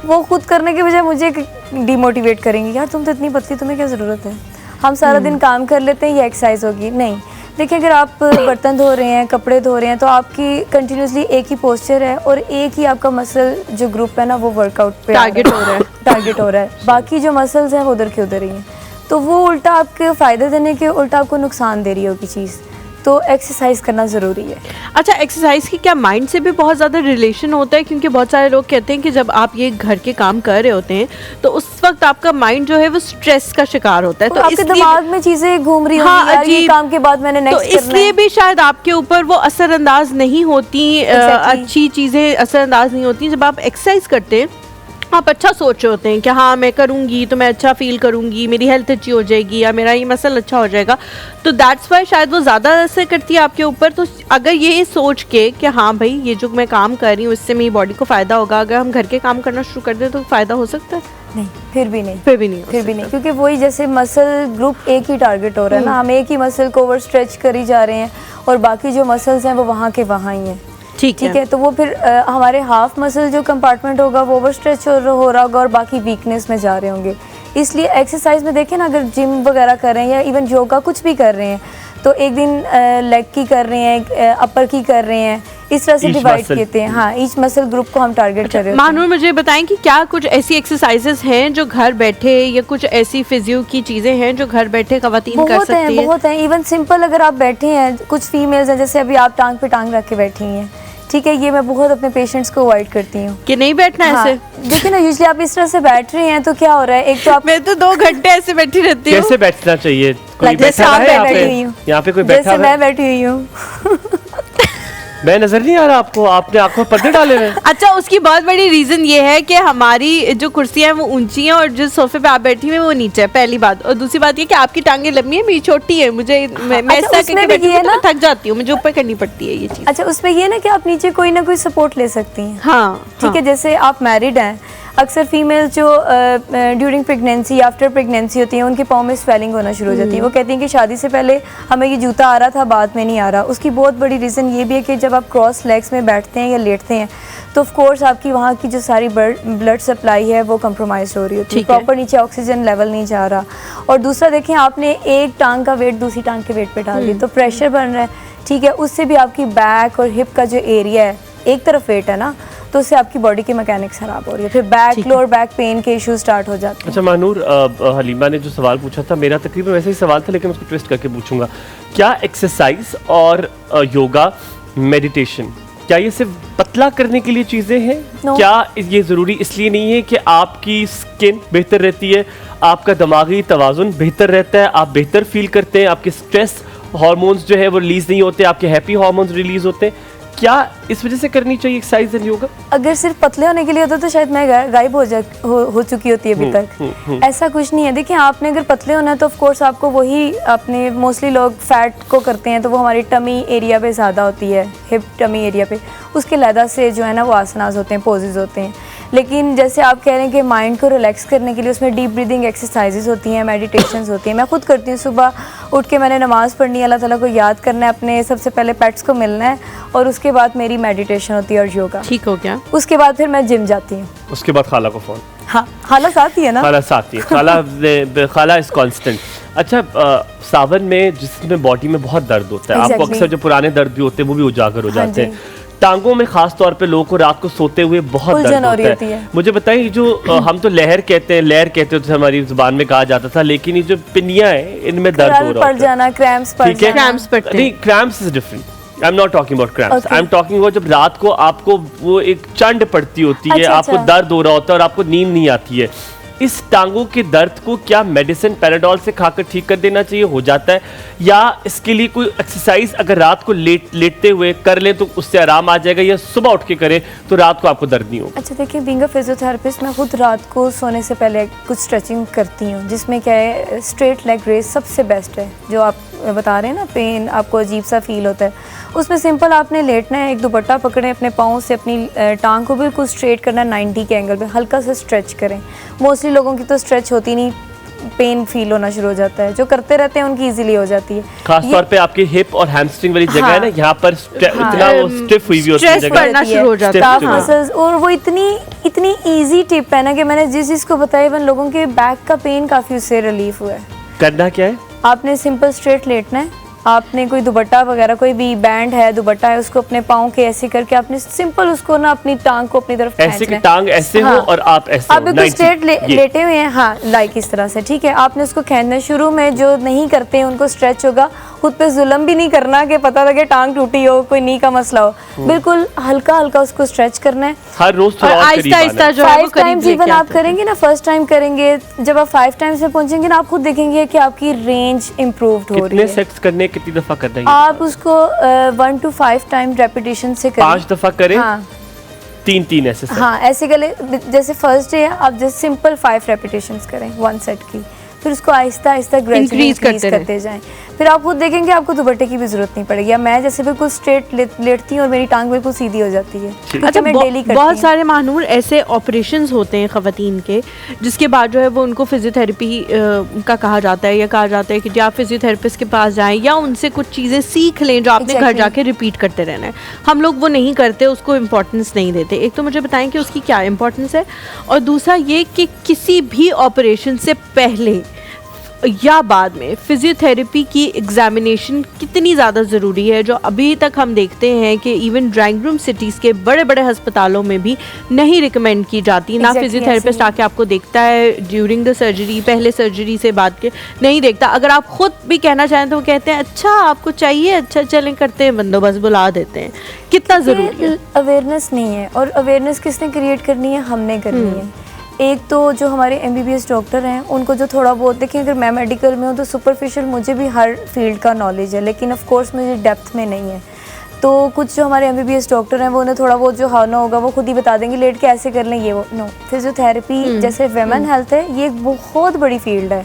वो खुद करने के बजाय मुझे डिमोटिवेट करेंगे, यार तुम तो इतनी पतली, तुम्हें क्या ज़रूरत है, हम सारा दिन काम कर लेते हैं, ये एक्सरसाइज होगी। नहीं, देखिए अगर आप बर्तन धो रहे हैं, कपड़े धो रहे हैं, तो आपकी कंटिन्यूसली एक ही पोस्चर है और एक ही आपका मसल जो ग्रुप है ना, वो वर्कआउट पे टारगेट हो रहा है। टारगेट हो रहा है। बाकी जो मसल्स हैं वो उधर के उधर ही हैं, तो वो उल्टा आपके फ़ायदे देने के उल्टा आपको नुकसान दे रही होगी चीज़। तो एक्सरसाइज करना ज़रूरी है। अच्छा, एक्सरसाइज की क्या माइंड से भी बहुत ज़्यादा रिलेशन होता है? क्योंकि बहुत सारे लोग कहते हैं कि जब आप ये घर के काम कर रहे होते हैं तो उस वक्त आपका माइंड जो है वो स्ट्रेस का शिकार होता है, तो आपके दिमाग में चीज़ें घूम रही हाँ, होंगी, यार ये अजीब। काम के बाद मैंने तो नेक्स्ट करना इसलिए है। भी शायद आपके ऊपर वो असरअंदाज नहीं होती, Exactly. अच्छी चीज़ें असरअंदाज नहीं होती। जब आप एक्सरसाइज करते हैं आप अच्छा सोच रहे होते हैं कि हाँ मैं करूँगी तो मैं अच्छा फील करूँगी, मेरी हेल्थ अच्छी हो जाएगी या मेरा ये मसल अच्छा हो जाएगा, तो दैट्स वाई शायद वो ज़्यादा असर करती है आपके ऊपर। तो अगर ये सोच के कि हाँ भाई ये जो मैं काम कर रही हूँ इससे मेरी बॉडी को फ़ायदा होगा, अगर हम घर के काम करना शुरू कर दें तो फ़ायदा हो सकता है? नहीं, फिर भी नहीं, फिर भी नहीं हो फिर भी नहीं, क्योंकि वही जैसे मसल ग्रुप एक ही टारगेट हो रहा है ना, हम एक ही मसल को ओवर स्ट्रेच करी जा रहे हैं और बाकी जो मसल्स हैं वो वहाँ के वहाँ ही हैं। ठीक है, तो वो फिर हमारे हाफ मसल जो कंपार्टमेंट होगा वो ओवर स्ट्रेच हो रहा होगा और बाकी वीकनेस में जा रहे होंगे। इसलिए एक्सरसाइज में देखें ना, अगर जिम वगैरह कर रहे हैं या इवन योगा कुछ भी कर रहे हैं, तो एक दिन लेग की कर रहे हैं, अपर की कर रहे हैं, इस तरह से डिवाइड करते हैं। हाँ, ईच मसल ग्रुप को हम टारगेट कर रहे हैं। मानूर, मुझे बताएं कि क्या कुछ ऐसी एक्सरसाइजेस हैं जो घर बैठे या कुछ ऐसी फिजियो की चीज़ें हैं जो घर बैठे खवातीन कर सकती हैं? बहुत हैं। इवन सिंपल अगर आप बैठे हैं, कुछ फीमेल्स हैं जैसे अभी आप टांग पे टांग रख के बैठी हैं, ठीक है, ये मैं बहुत अपने पेशेंट्स को अवॉइड करती हूँ कि नहीं बैठना हाँ, ऐसे। देखिए ना, यूजुअली आप इस तरह से बैठ रहे हैं तो क्या हो रहा है, एक तो आप मैं तो 2 घंटे ऐसे बैठी रहती हूँ। कैसे बैठना चाहिए? कोई जैसे बैठा आप है यहाँ बैठी पे? हुई हूँ, यहाँ पे कोई बैठा जैसे है? मैं बैठी हुई हूँ। मैं नजर नहीं आ रहा आपको? आपने आंखों में पर्दे डाले हुए हैं। अच्छा, उसकी बहुत बड़ी रीजन ये है कि हमारी जो कुर्सियां हैं वो ऊंची हैं और जिस सोफे पे आप बैठी हुई हैं वो नीचे है, पहली बात। और दूसरी बात ये कि आपकी टांगें लंबी है, मेरी छोटी है, मुझे मैं अच्छा, इस तरह उसमें करके भी बैठी ये हूँ है तो मैं थक जाती हूँ, मुझे ऊपर करनी पड़ती है ये चीज़। अच्छा, उसमें ये ना कि आप नीचे कोई ना कोई सपोर्ट ले सकती हैं। हाँ, ठीक है, जैसे आप मैरिड हैं, अक्सर फीमेल जो ड्यूरिंग प्रेगनेंसी, आफ्टर प्रेगनेंसी होती हैं, उनके पाँव में स्वेलिंग होना शुरू हो जाती है। वो कहती हैं कि शादी से पहले हमें ये जूता आ रहा था, बाद में नहीं आ रहा। उसकी बहुत बड़ी रीज़न ये भी है कि जब आप क्रॉस लेग्स में बैठते हैं या लेटते हैं तो ऑफ कोर्स आपकी वहाँ की जो सारी ब्लड सप्लाई है वो कंप्रोमाइज़ हो रही होती है, प्रॉपर नीचे ऑक्सीजन लेवल नहीं जा रहा। और दूसरा देखें, आपने एक टांग का वेट दूसरी टांग के वेट पे डाल दिया तो प्रेशर बन रहा है, ठीक है, उससे भी आपकी बैक और हिप का जो एरिया है, एक तरफ वेट है ना, तो उससे आपकी बॉडी की मैकेनिक्स खराब हो रही है, फिर बैक लोअर बैक पेन के इश्यूज स्टार्ट हो जाते हैं। अच्छा मानूर, हलीमा ने जो सवाल पूछा था मेरा तकरीबन वैसे ही सवाल था, लेकिन उसको ट्विस्ट करके पूछूंगा। क्या एक्सरसाइज और योगा, मेडिटेशन, क्या ये सिर्फ पतला करने के लिए चीज़ें हैं? No. क्या ये ज़रूरी इसलिए नहीं है कि आपकी स्किन बेहतर रहती है, आपका दिमागी तवाज़ुन बेहतर रहता है, आप बेहतर फील करते हैं, आपके स्ट्रेस हार्मोन्स जो है वो रिलीज़ नहीं होते, आपके हैप्पी हार्मोन्स रिलीज़ होते हैं? क्या इस वजह से करनी चाहिए एक्सरसाइज एंड योगा? अगर सिर्फ पतले होने के लिए होता तो शायद मैं गायब हो चुकी होती है अभी तक। ऐसा कुछ नहीं है। देखिए, आपने अगर पतले होना है तो ऑफ कोर्स आपको वही, अपने मोस्टली लोग फैट को करते हैं तो वो हमारी टमी एरिया पे ज़्यादा होती है, हिप टमी एरिया पे, उसके लहदा से जो है ना वो आसनास होते हैं, पोजेज होते हैं। लेकिन जैसे आप कह रहे हैं कि माइंड को रिलैक्स करने के लिए उसमें डीप ब्रीदिंग एक्सरसाइजेज होती हैं, मेडिटेशंस होती हैं। मैं खुद करती हूँ, सुबह उठ के मैंने नमाज़ पढ़नी है, अल्लाह ताला को याद करना है, अपने सबसे पहले पेट्स को मिलना है, और उसके बाद मेरी मेडिटेशन होती है और योगा। ठीक हो गया। उसके बाद फिर मैं जिम जाती हूँ। उसके बाद खाला को फ़ोन। हाँ, खाला साथ ही है ना। खाला साथ ही, खाला इज कांस्टेंट। अच्छा, सावन में जिसमें बॉडी में बहुत दर्द होता है, आपको अक्सर जो पुराने दर्द भी होते हैं वो भी उजागर हो जाते हैं। टांगों में खास तौर पे लोगों को रात को सोते हुए बहुत दर्द होता है। मुझे बताइए, जो हम तो लहर कहते हैं, तो हमारी जुबान में कहा जाता था, लेकिन ये जो पिनिया है इनमें दर्द हो रहा पड़ जाना, क्रैम्प्स पड़ जाना। क्रैम्प्स पड़ते हैं। Cramps is different. I am not talking about cramps, I am talking about जब रात को आपको वो एक चंड पड़ती होती है, आपको दर्द हो रहा होता है और आपको नींद नहीं आती है। इस टांगों के दर्द को क्या मेडिसिन पैराडोल से खाकर ठीक कर देना चाहिए, हो जाता है, या इसके लिए कोई एक्सरसाइज अगर रात को लेटते हुए कर लें तो उससे आराम आ जाएगा, या सुबह उठ के करें तो रात को आपको दर्द नहीं होगा? अच्छा, देखिए, बीइंग अ फिजियोथेरेपिस्ट मैं खुद रात को सोने से पहले कुछ स्ट्रेचिंग करती हूँ, जिसमें क्या है, स्ट्रेट लेग रेस सबसे बेस्ट है। जो आप बता रहे हैं ना, पेन आपको अजीब सा फील होता है, उसमें सिंपल आपने लेटना है, एक दुपट्टा पकड़े, अपने पाँव से अपनी टांग को बिल्कुल स्ट्रेट करना है 90 के एंगल पे, हल्का सा स्ट्रेच करें। मोस्टली लोगों की तो स्ट्रेच होती नहीं, पेन फील होना शुरू हो जाता है। जो करते रहते हैं उनकी इजीली हो जाती है। खास तौर पे आपकी हिप और हैमस्ट्रिंग वाली जगह है ना, यहाँ पर इतना वो स्टिफ हुई होती है, स्ट्रेस पड़ना शुरू हो जाता है। मसल्स, और वो इतनी इजी टिप है ना कि मैंने जिस चीज़ को बताया, इवन लोगों के बैक का पेन काफ़ी उससे रिलीफ हुआ है। करना क्या है? आपने सिंपल स्ट्रेट लेटना है, आपने कोई दुपट्टा वगैरह, कोई भी बैंड है, दुपट्टा है, उसको अपने पाँव के ऐसे करके आपने सिंपल उसको ना अपनी टांग को अपनी तरफ ऐसे कि टांग ऐसे हो और आप ऐसे आप बिल्कुल स्ट्रेट लेटे हुए हैं, हाँ, लाइक इस तरह से, ठीक है। आपने उसको खींचना, शुरू में जो नहीं करते हैं उनको स्ट्रेच होगा, खुद पे जुल्म भी नहीं करना कि पता लगे टांग टूटी हो, कोई नी का मसला हो, बिल्कुल हल्का हल्का उसको स्ट्रेच करना है। हर रोज थोड़ा आहिस्ता आहिस्ता जो है वो 5 टाइम्स इवन आप करेंगे ना, फर्स्ट टाइम करेंगे, जब आप 5 टाइम्स में पहुंचेंगे ना, आप खुद देखेंगे कि आपकी रेंज इम्प्रूव्ड हो रही है। कितने सेट्स करने, कितनी दफा करना है? आप उसको 1 to 5 टाइम रेपिटेशन से करें। 5 दफा करें। हाँ, 3 ऐसे। हाँ, ऐसे गले, जैसे फर्स्ट डे आप जैसे सिंपल 5 रेपिटेशंस करें 1 सेट की, फिर उसको आहिस्ता आहिस्ता ग्रेजुअली इंक्रीज करते जाएं। फिर आप खुद देखेंगे आपको दुपट्टे की भी जरूरत नहीं पड़ेगी। या मैं जैसे बिल्कुल स्ट्रेट लेटती हूँ और मेरी टांग बिल्कुल सीधी हो जाती है। अच्छा, मैं डेली करती बहुत हूँ। सारे मानूर ऐसे ऑपरेशंस होते हैं ख़वातीन के, जिसके बाद जो है वो उनको फिजियोथेरेपी का कहा जाता है, या कहा जाता है कि आप फिजियोथेरेपिस्ट के पास जाएं या उनसे कुछ चीज़ें सीख लें जो आपने घर जाके रिपीट करते रहना है। हम लोग वो नहीं करते, उसको इम्पोर्टेंस नहीं देते। एक तो मुझे बताएं कि उसकी क्या इम्पोर्टेंस है, और दूसरा ये कि किसी भी ऑपरेशन से पहले या बाद में फिजियोथेरेपी की एग्जामिनेशन कितनी ज़्यादा ज़रूरी है, जो अभी तक हम देखते हैं कि इवन ड्राइंग रूम सिटीज़ के बड़े बड़े अस्पतालों में भी नहीं रिकमेंड की जाती। ना फिजियोथेरेपिस्ट आके आपको देखता है ड्यूरिंग द सर्जरी, पहले सर्जरी से बाद के नहीं देखता। अगर आप खुद भी कहना चाहें तो वो कहते हैं अच्छा आपको चाहिए, अच्छा चलें करते हैं, बंदोबस्त बुला देते हैं। कितना ज़रूरी है? अवेयरनेस नहीं है, और अवेयरनेस किसने क्रिएट करनी है? हमने करनी है। एक तो जो हमारे MBBS डॉक्टर हैं उनको जो थोड़ा बहुत, देखिए अगर मैं मेडिकल में हूँ तो सुपरफिशियल मुझे भी हर फील्ड का नॉलेज है, लेकिन ऑफ कोर्स मुझे डेप्थ में नहीं है। तो कुछ जो हमारे MBBS डॉक्टर हैं वो उन्हें थोड़ा बहुत जो हाना होगा वो खुद ही बता देंगे, लेट के ऐसे कर लें, ये वो। नो, फिजियोथेरेपी जैसे वुमेन हेल्थ है, ये एक बहुत बड़ी फील्ड है।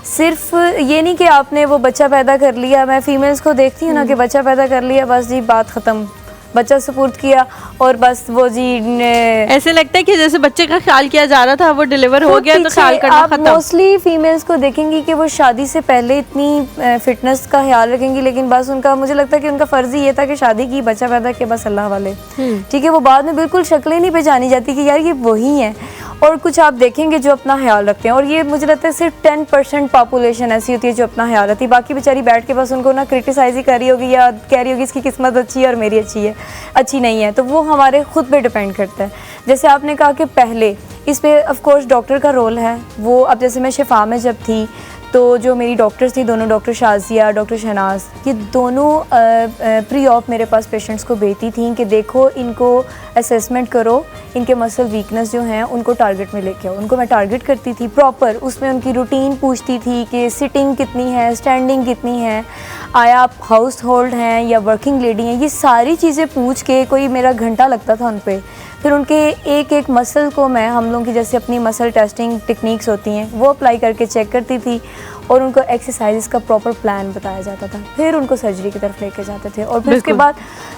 सिर्फ ये नहीं कि आपने वो बच्चा पैदा कर लिया, मैं फीमेल्स को देखती हूँ ना कि बच्चा पैदा कर लिया, बस जी बात ख़त्म, बच्चा सुपुर्द किया और बस वो जी ऐसे लगता है कि जैसे बच्चे का ख्याल किया जा रहा था, वो डिलीवर हो गया तो ख्याल करना खत्म। मोस्टली फीमेल्स को देखेंगी कि वो शादी से पहले इतनी फिटनेस का ख्याल रखेंगी, लेकिन बस उनका, मुझे लगता है कि उनका फ़र्ज़ ही ये था कि शादी की, बच्चा पैदा किया, बस अल्लाह वाले, ठीक है। वो बाद में बिल्कुल शक्लें नहीं पहचानी जाती कि यार ये वही हैं। और कुछ आप देखेंगे जो अपना ख्याल रखते हैं, और ये मुझे लगता है सिर्फ 10% पॉपुलेशन ऐसी होती है जो अपना ख्याल रखती है। बाकी बेचारी बैठ के बस उनको ना क्रिटिसाइज ही कर रही होगी या कह रही होगी इसकी किस्मत अच्छी है और मेरी अच्छी नहीं है। तो वो हमारे खुद पे डिपेंड करता है। जैसे आपने कहा कि पहले इस पे ऑफ कोर्स डॉक्टर का रोल है। वो अब जैसे मैं शिफा में जब थी तो जो मेरी डॉक्टर्स थी दोनों, डॉक्टर शाजिया, डॉक्टर शहनाज, ये दोनों प्री ऑप मेरे पास पेशेंट्स को भेजती थी कि देखो इनको असेसमेंट करो, इनके मसल वीकनेस जो हैं उनको टारगेट में लेके आओ। उनको मैं टारगेट करती थी प्रॉपर, उसमें उनकी रूटीन पूछती थी कि सिटिंग कितनी है, स्टैंडिंग कितनी है, आया आप हाउस होल्ड हैं या वर्किंग लेडी हैं, ये सारी चीज़ें पूछ के कोई मेरा घंटा लगता था उन पर। फिर उनके एक एक मसल को मैं, हम लोगों की जैसे अपनी मसल टेस्टिंग टेक्निक्स होती हैं वो अप्लाई करके चेक करती थी और उनको एक्सरसाइज का प्रॉपर प्लान बताया जाता था। फिर उनको सर्जरी की तरफ लेके जाते थे और फिर उसके बाद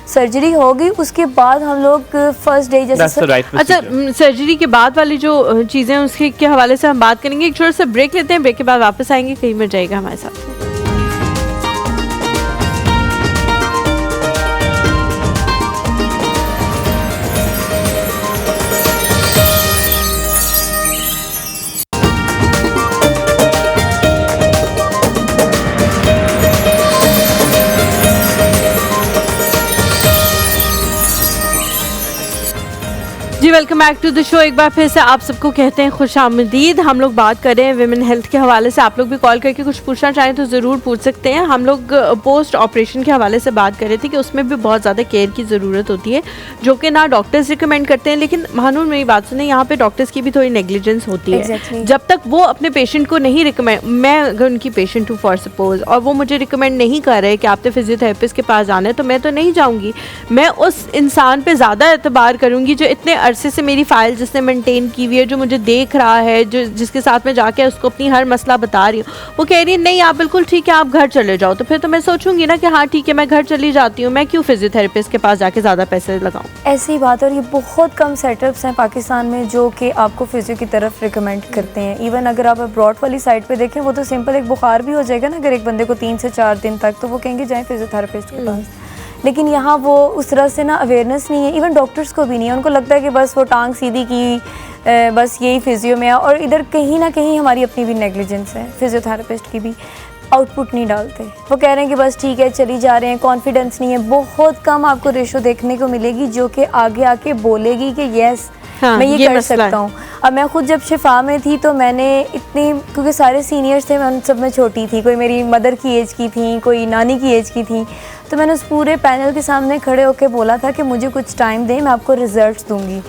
सर्जरी हो गई। उसके बाद हम लोग फर्स्ट डे जैसे अच्छा, सर्जरी के बाद वाली जो चीज़ें उसके के हवाले से हम बात करेंगे। एक छोटा सा ब्रेक लेते हैं, ब्रेक के बाद वापस आएंगे, कहीं मिल जाएगा हमारे साथ। जी welcome back to the show. एक बार फिर से आप सबको कहते हैं खुश आमदीद। हम लोग बात कर रहे हैं विमेन हेल्थ के हवाले से। आप लोग भी कॉल करके कुछ पूछना चाहें तो ज़रूर पूछ सकते हैं। हम लोग पोस्ट ऑपरेशन के हवाले से बात कर रहे थे कि उसमें भी बहुत ज़्यादा केयर की ज़रूरत होती है जो कि ना डॉक्टर्स रिकमेंड करते हैं। लेकिन महानूर मेरी बात सुने, यहाँ पे डॉक्टर्स की भी थोड़ी नेग्लिजेंस होती है। Exactly. जब तक वो अपने पेशेंट को नहीं रिकमेंड, मैं अगर उनकी पेशेंट हूँ फॉर सपोज और वो मुझे रिकमेंड नहीं कर रहे कि आपने फिजियोथेरेपिस्ट के पास जाना है, तो मैं तो नहीं जाऊँगी। मैं उस इंसान पर ज़्यादा एतबार करूँगी जो इतने अरसे से मेरी फाइल जिसने मेंटेन की हुई है, जो मुझे देख रहा है, जो जिसके साथ मैं जाके उसको अपनी हर मसला बता रही हूँ। वो कह रही है नहीं आप बिल्कुल ठीक है, आप घर चले जाओ, तो फिर तो मैं सोचूंगी ना कि हाँ ठीक है मैं घर चली जाती हूँ, मैं क्यों फिजियोथेरेपिस्ट के पास जाके ज़्यादा पैसे लगाऊं। ऐसी बात है। और ये बहुत कम सेटअप्स हैं पाकिस्तान में जो कि आपको फिजियो की तरफ रिकमेंड करते हैं। इवन अगर आप अब्रॉड वाली साइड पे देखें वो तो सिंपल एक बुखार भी हो जाएगा ना अगर एक बंदे को 3 से 4 दिन तक, तो वो कहेंगे जाएँ फिजियोथेरेपिस्ट के पास। लेकिन यहाँ वो उस तरह से ना अवेयरनेस नहीं है, इवन डॉक्टर्स को भी नहीं है। उनको लगता है कि बस वो टांग सीधी की, बस यही फिजियो में है। और इधर कहीं ना कहीं हमारी अपनी भी नेग्लिजेंस है, फिजियोथेरेपिस्ट की भी आउटपुट नहीं डालते। वो कह रहे हैं कि बस ठीक है चली जा रहे हैं, कॉन्फिडेंस नहीं है। बहुत कम आपको रेशो देखने को मिलेगी जो कि आगे आके बोलेगी कि येस हाँ, मैं ये कर सकता हूँ। अब मैं खुद जब शिफा में थी तो मैंने इतनी, क्योंकि सारे सीनियर्स थे, मैं उन सब में छोटी थी, कोई मेरी मदर की एज की थी, कोई नानी की एज की थी, तो मैंने उस पूरे पैनल के सामने खड़े होकर बोला था कि मुझे कुछ टाइम दें, मैं आपको रिजल्ट्स दूंगी।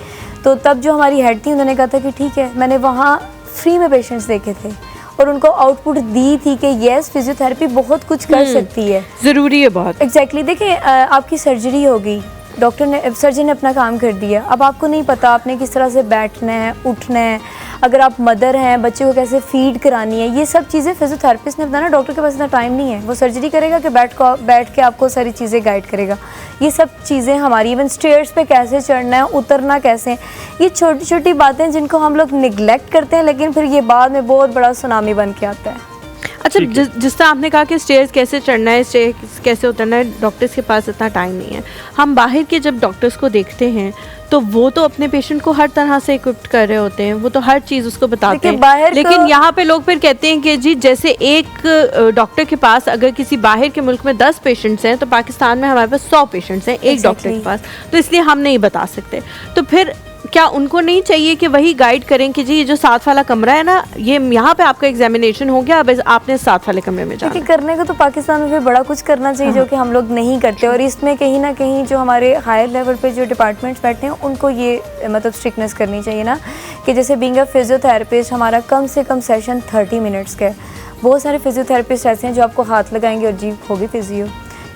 तो तब जो हमारी हेड थी उन्होंने कहा था कि ठीक है। मैंने वहाँ फ्री में पेशेंट्स देखे थे और उनको आउटपुट दी थी कि येस फिजियोथेरेपी बहुत कुछ कर सकती है, ज़रूरी है बहुत। एग्जैक्टली। देखिए आपकी सर्जरी होगी, डॉक्टर ने, सर्जन ने अपना काम कर दिया। अब आपको नहीं पता आपने किस तरह से बैठना है, उठना है, अगर आप मदर हैं बच्चे को कैसे फीड करानी है, ये सब चीज़ें फिजियोथेरेपिस्ट ने बताना। डॉक्टर के पास इतना टाइम नहीं है, वो सर्जरी करेगा कि बैठ के आपको सारी चीज़ें गाइड करेगा। ये सब चीज़ें हमारी, इवन स्टेयर्स पे कैसे चढ़ना है, उतरना कैसे, ये छोटी छोटी बातें जिनको हम लोग निगलेक्ट करते हैं, लेकिन फिर ये बाद में बहुत बड़ा सुनामी बन के आता है। अच्छा, जिस तरह आपने कहा कि स्टेयर्स कैसे चढ़ना है, स्टेयर्स कैसे उतरना है, डॉक्टर्स के पास इतना टाइम नहीं है। हम बाहर के जब डॉक्टर्स को देखते हैं तो वो तो अपने पेशेंट को हर तरह से इक्विप्ड कर रहे होते हैं, वो तो हर चीज़ उसको बताते हैं। लेकिन यहाँ पे लोग फिर कहते हैं कि जी जैसे एक डॉक्टर के पास अगर किसी बाहर के मुल्क में 10 पेशेंट्स हैं तो पाकिस्तान में हमारे पास 100 पेशेंट्स हैं एक डॉक्टर के पास, तो इसलिए हम नहीं बता सकते। तो फिर क्या उनको नहीं चाहिए कि वही गाइड करें कि जी ये जो साथ वाला कमरा है ना, ये यहाँ पे आपका एग्जामिनेशन हो गया, अब आपने साथ वाले कमरे में जाना। करने को तो पाकिस्तान में फिर बड़ा कुछ करना चाहिए जो कि हम लोग नहीं करते। और इसमें कहीं ना कहीं जो हमारे हायर लेवल पे जो डिपार्टमेंट्स बैठे हैं उनको ये मतलब स्ट्रिक्टनेस करनी चाहिए ना, कि जैसे बीइंग अ फिजियोथेरेपिस्ट हमारा कम से कम सेशन 30 मिनट्स का है। बहुत सारे फिजियोथेरेपिस्ट ऐसे हैं जो आपको हाथ लगाएंगे और जी होगी फिजियो,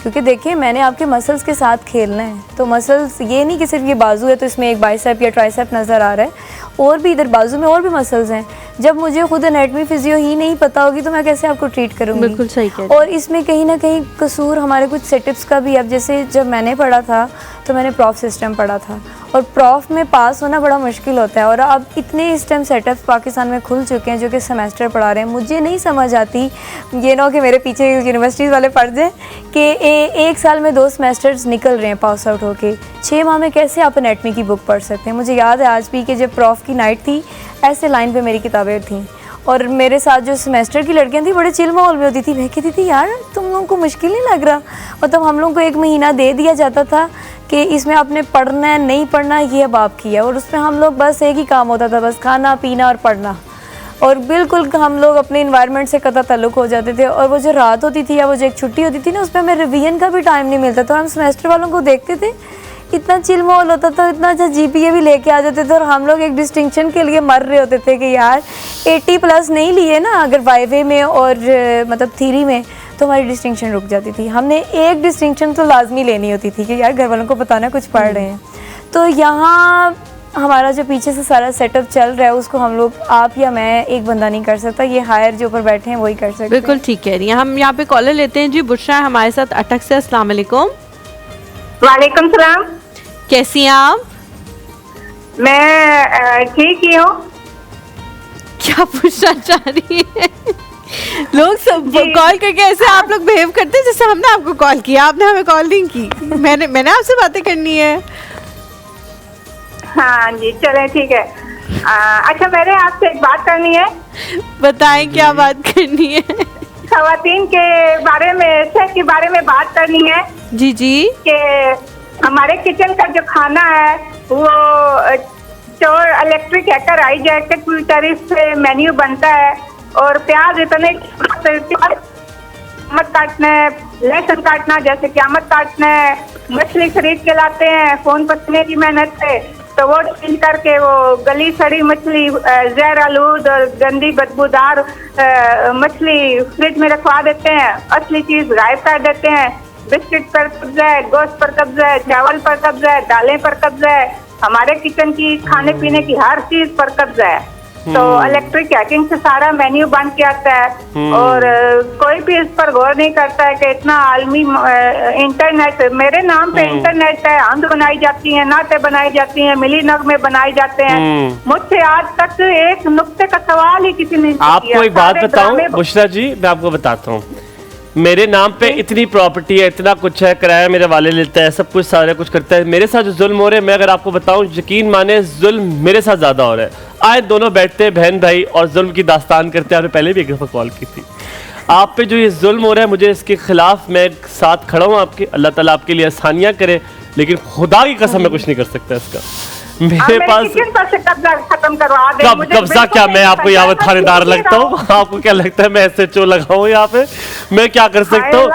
क्योंकि देखिए मैंने आपके मसल्स के साथ खेलना है। तो मसल्स ये नहीं कि सिर्फ ये बाजू है तो इसमें एक बाइसेप या ट्राइसेप नज़र आ रहा है, और भी इधर बाजू में और भी मसल्स हैं। जब मुझे खुद एनाटमी फिजियो ही नहीं पता होगी तो मैं कैसे आपको ट्रीट करूँगी। बिल्कुल सही कह रही हैं। और इसमें कहीं ना कहीं कसूर हमारे कुछ सेटअप्स का भी। अब जैसे जब मैंने पढ़ा था तो मैंने प्रॉफ सिस्टम पढ़ा था, और प्रॉफ में पास होना बड़ा मुश्किल होता है। और अब इतने इस टाइम सेटअप्स पाकिस्तान में खुल चुके हैं जो कि सेमेस्टर पढ़ा रहे हैं। मुझे नहीं समझ आती, ये ना हो कि मेरे पीछे यूनिवर्सिटीज़ वाले पढ़ जाएँ कि एक साल में 2 सेमेस्टर्स निकल रहे हैं पास आउट होके, 6 माह में कैसे आप एनाटमी की बुक पढ़ सकते हैं। मुझे याद है आज भी कि जब प्रॉफ की नाइट थी, ऐसे लाइन पे मेरी किताबें थी और मेरे साथ जो सेमेस्टर की लड़कियां थी बड़े चिल माहौल में होती थी। मैं कहती थी यार तुम लोगों को मुश्किल नहीं लग रहा? मतलब हम लोगों को 1 महीना दे दिया जाता था कि इसमें आपने पढ़ना है, नहीं पढ़ना ये अब आपकी है, और उसमें हम लोग बस एक ही काम होता था, बस खाना पीना और पढ़ना, और बिल्कुल हम लोग अपने इन्वायरमेंट से कतई ताल्लुक़ हो जाते थे। और वो जो रात होती थी या वो जो एक छुट्टी होती थी ना, उसमें हमें रिवीजन का भी टाइम नहीं मिलता। तो हम सेमेस्टर वालों को देखते थे, इतना चिल माहौल होता था, इतना अच्छा GPA भी लेके आ जाते थे, और हम लोग एक डिस्टिंक्शन के लिए मर रहे होते थे कि यार 80+ नहीं लिए ना अगर वाइवे में और मतलब थ्योरी में, तो हमारी डिस्टिंक्शन रुक जाती थी। हमने एक डिस्टिंक्शन तो लाजमी लेनी होती थी कि यार घर वालों को बताना कुछ पढ़ रहे हैं। तो यहाँ हमारा जो पीछे से सारा सेटअप चल रहा है उसको हम लोग, आप या मैं, एक बंदा नहीं कर सकता, ये हायर जो ऊपर बैठे हैं वही कर सकते हैं। बिल्कुल ठीक कह रही हैं। हम यहाँ पे कॉलर लेते हैं जी। बुशरा है हमारे साथ अटक से। अस्सलाम वालेकुम। वालेकुम सलाम। कैसी हैं आप? मैं ठीक ही हूँ। क्या पूछना चाह रही है? लोग सब कॉल करके ऐसे आप लोग बिहेव करते हैं जैसे हमने आपको कॉल किया, आपने हमें कॉल नहीं की। मैंने आपसे बातें करनी है। हाँ जी, चलें ठीक है। अच्छा, मैंने आपसे एक बात करनी है। बताएं क्या बात करनी है? खवातीन के बारे में, सेक्स के बारे में बात करनी है। जी जी। कि हमारे किचन का जो खाना है वो चोर इलेक्ट्रिक हैकर हाईजैक पूरी तरह से मेन्यू बनता है, और प्याज इतने मत काटना है, लहसुन काटना जैसे क्यामत काटना है, मछली खरीद के लाते हैं फ़ोन पकने की मेहनत से, तो वो छील करके वो गली सड़ी मछली, जहर आलूद और गंदी बदबूदार मछली फ्रिज में रखवा देते हैं, असली चीज़ गायब कर देते हैं। बिस्किट पर कब्जा है, गोश्त पर कब्जा है, चावल पर कब्जा है, दालें पर कब्जा है, हमारे किचन की खाने पीने की हर चीज़ पर कब्जा है। तो इलेक्ट्रिक हैकिंग से सारा मेन्यू बन के आता है, और कोई भी इस पर गौर नहीं करता है कि इतना आलमी इंटरनेट, मेरे नाम पे इंटरनेट है, अंध बनाई जाती हैं, नाते बनाई जाती हैं, मिली नगमे बनाए जाते हैं। मुझसे आज तक एक नुक्ते का सवाल ही किसी ने नहीं किया। आपको एक बात बताऊं बुशरा जी, मैं आपको बताता हूँ, मेरे नाम पे इतनी प्रॉपर्टी है, इतना कुछ है, किराया मेरे वाले लेता है, सब कुछ सारा कुछ करता है। मेरे साथ जो जुल्म हो रहे हैं, मैं अगर आपको बताऊं, यकीन माने जुल्म मेरे साथ ज़्यादा हो रहा है। आए दोनों बैठते हैं बहन भाई और जुल्म की दास्तान करते हैं। आपने पहले भी एक दफ़ा कॉल की थी। आप पे जो ये जुल्म हो रहा है, मुझे इसके खिलाफ मैं साथ खड़ा हूँ आपके। अल्लाह ताला आपके लिए आसानियाँ करे, लेकिन खुदा की कसम मैं कुछ नहीं कर सकता इसका। मेरे पास खत्म करवा दे। कब्जा क्या? मैं आपको यहाँ पे थानेदार लगता हूँ? आपको क्या लगता है मैं SHO लगाऊँ यहाँ पे? मैं क्या कर सकता हूँ?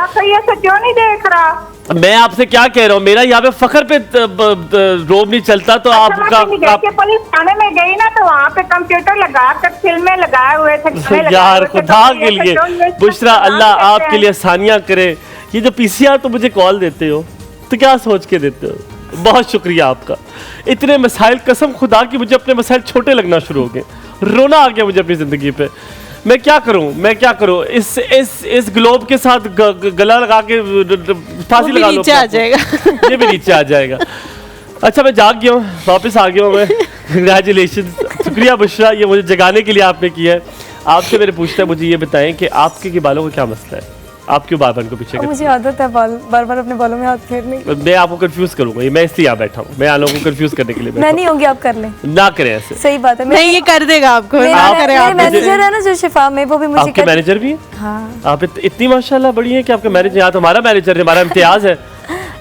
क्यों नहीं देख रहा? मैं आपसे क्या कह रहा हूँ, मेरा यहाँ पे फखर पे रोब नहीं चलता, तो आपका पुलिस थाने में गई ना, तो वहाँ पे कंप्यूटर लगा कर फिल्में लगाए हुए थे यार खुदा के लिए बुशरा, अल्लाह आपके लिए आसानियाँ करे। ये जो PCR तो मुझे कॉल देते हो तो क्या सोच के देते हो? बहुत शुक्रिया आपका। इतने मसाइल, कसम खुदा की मुझे अपने मसाइल छोटे लगना शुरू हो गए, रोना आ गया मुझे अपनी ज़िंदगी पे। मैं क्या करूं? इस ग्लोब के साथ गला लगा के फांसी लगा लो, आ जाएगा। ये भी नीचे आ जाएगा। अच्छा, मैं जाग गया हूँ, वापस आ गया हूँ मैं। कंग्रेचुलेशन, शुक्रिया बुशरा, ये मुझे जगाने के लिए आपने किया है। आपसे मेरे पूछता है, मुझे ये बताएं कि आपके बालों का क्या मसला है? आप क्यों बार-बार को पीछे? मुझे आदत है बार-बार अपने बालों में हाथ फेरने की। मैं आपको कंफ्यूज करूंगा, मैं इसलिए यहाँ बैठा हूँ, मैं आप लोगों को कंफ्यूज करने के लिए बैठा। मैं नहीं होंगी, आप कर लें। ना करें ऐसे। सही बात है। नहीं, ये कर देगा आपको। मेरे मैनेजर है ना जो शिफा में, वो भी मुझे आपके मैनेजर भी है? हाँ। आप इतनी माशाल्लाह बड़ी है कि आपका मैनेजर, यहाँ तो हमारा मैनेजर है, हमारा इम्तियाज है।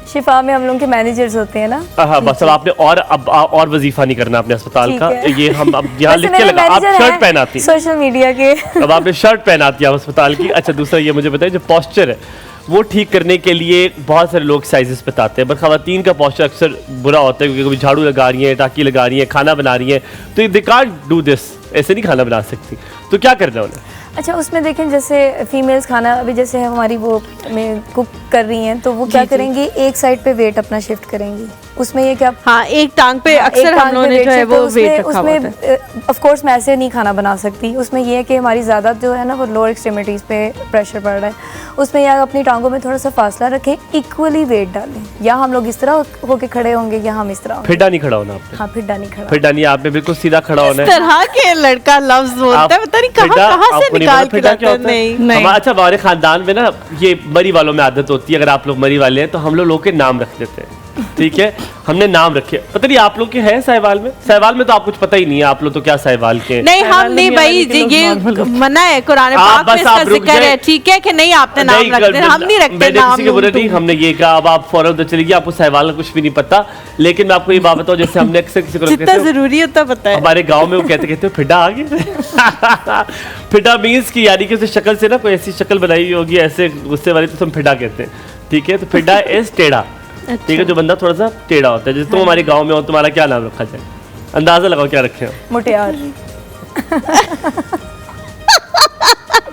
शिफा में हम लोग के मैनेजर्स होते हैं ना। हाँ, बस अब आपने और वजीफा नहीं करना अपने अस्पताल का। ये हम अब यहाँ लिख के लगा, आप शर्ट पहनाती सोशल मीडिया के। अब आपने शर्ट पहनाती है अस्पताल की। अच्छा, दूसरा ये मुझे बताइए, जो पोस्चर है वो ठीक करने के लिए बहुत सारे लोग एक्सरसाइजेस बताते हैं, पर खवातीन का पोस्चर अक्सर बुरा होता है क्योंकि कभी झाड़ू लगा रही हैं, टाकी लगा रही हैं, खाना बना रही हैं, तो दे कांट डू दिस, ऐसे नहीं खाना बना सकती। तो क्या करना है उन्हें? अच्छा, उसमें देखें जैसे फीमेल्स खाना अभी जैसे हमारी वो में कुक कर रही हैं, तो वो क्या करेंगी, एक साइड पे वेट अपना शिफ्ट करेंगी। उसमें ये क्या, हाँ, एक टांग पे अक्सर हम लोगों ने जो है वो वेट रखा हुआ है। ऑफ कोर्स मैं ऐसे नहीं खाना बना सकती। उसमें ये है कि हमारी ज़्यादा जो है ना वो लोअर एक्सट्रीमिटीज़ पे प्रेशर पड़ रहा है। उसमें या अपनी टांगों में थोड़ा सा फासला रखें, इक्वली वेट डालें। या हम लोग इस तरह होके खड़े होंगे या हम इस तरह। फिड्डा नहीं खड़ा होना आपने? हाँ, फिड्डा नहीं खड़ा। फिड्डा नहीं, आपने बिल्कुल सीधा खड़ा होना है। इस तरह के लड़का लफ्ज बोलता है, पता नहीं कहाँ से निकाल के लाता है। नहीं। अच्छा, हमारे खानदान में ना ये मरी वालों में आदत होती है, अगर आप लोग मरी वाले हैं तो हम लोग के नाम रख देते हैं। ठीक है, हमने नाम रखे। पता नहीं आप लोग के हैं सहवाल में? सहवाल में तो आप कुछ पता ही नहीं है, आप लोग तो क्या सहवाल के नहीं, हम नहीं भाई, ये मना है कुरान पाक में इसका जिक्र है, ठीक है कि नहीं आपने नाम रखते, हम नहीं रखते नाम। नहीं, हमने ये कहा अब आप फौरन उधर चली गई, आपको सहवाल का कुछ भी नहीं पता। लेकिन मैं आपको ये बात बताऊं, जैसे हमने अक्सर किसी को जितना जरूरी है उतना पता है। हमारे गांव में वो कहते फिडा आ गया। फिडा मीन्स की यानी कि उसे शक्ल से ना कोई ऐसी शक्ल बनाई होगी ऐसे गुस्से वाली, तो हम फिडा कहते हैं। ठीक है, तो फिडा इज टेढ़ा। ठीक है, जो बंदा थोड़ा सा टेढ़ा होता है। जैसे तुम हमारे गांव में हो, तुम्हारा क्या नाम रखा जाए? अंदाजा लगाओ क्या रखे हो? मुटियार।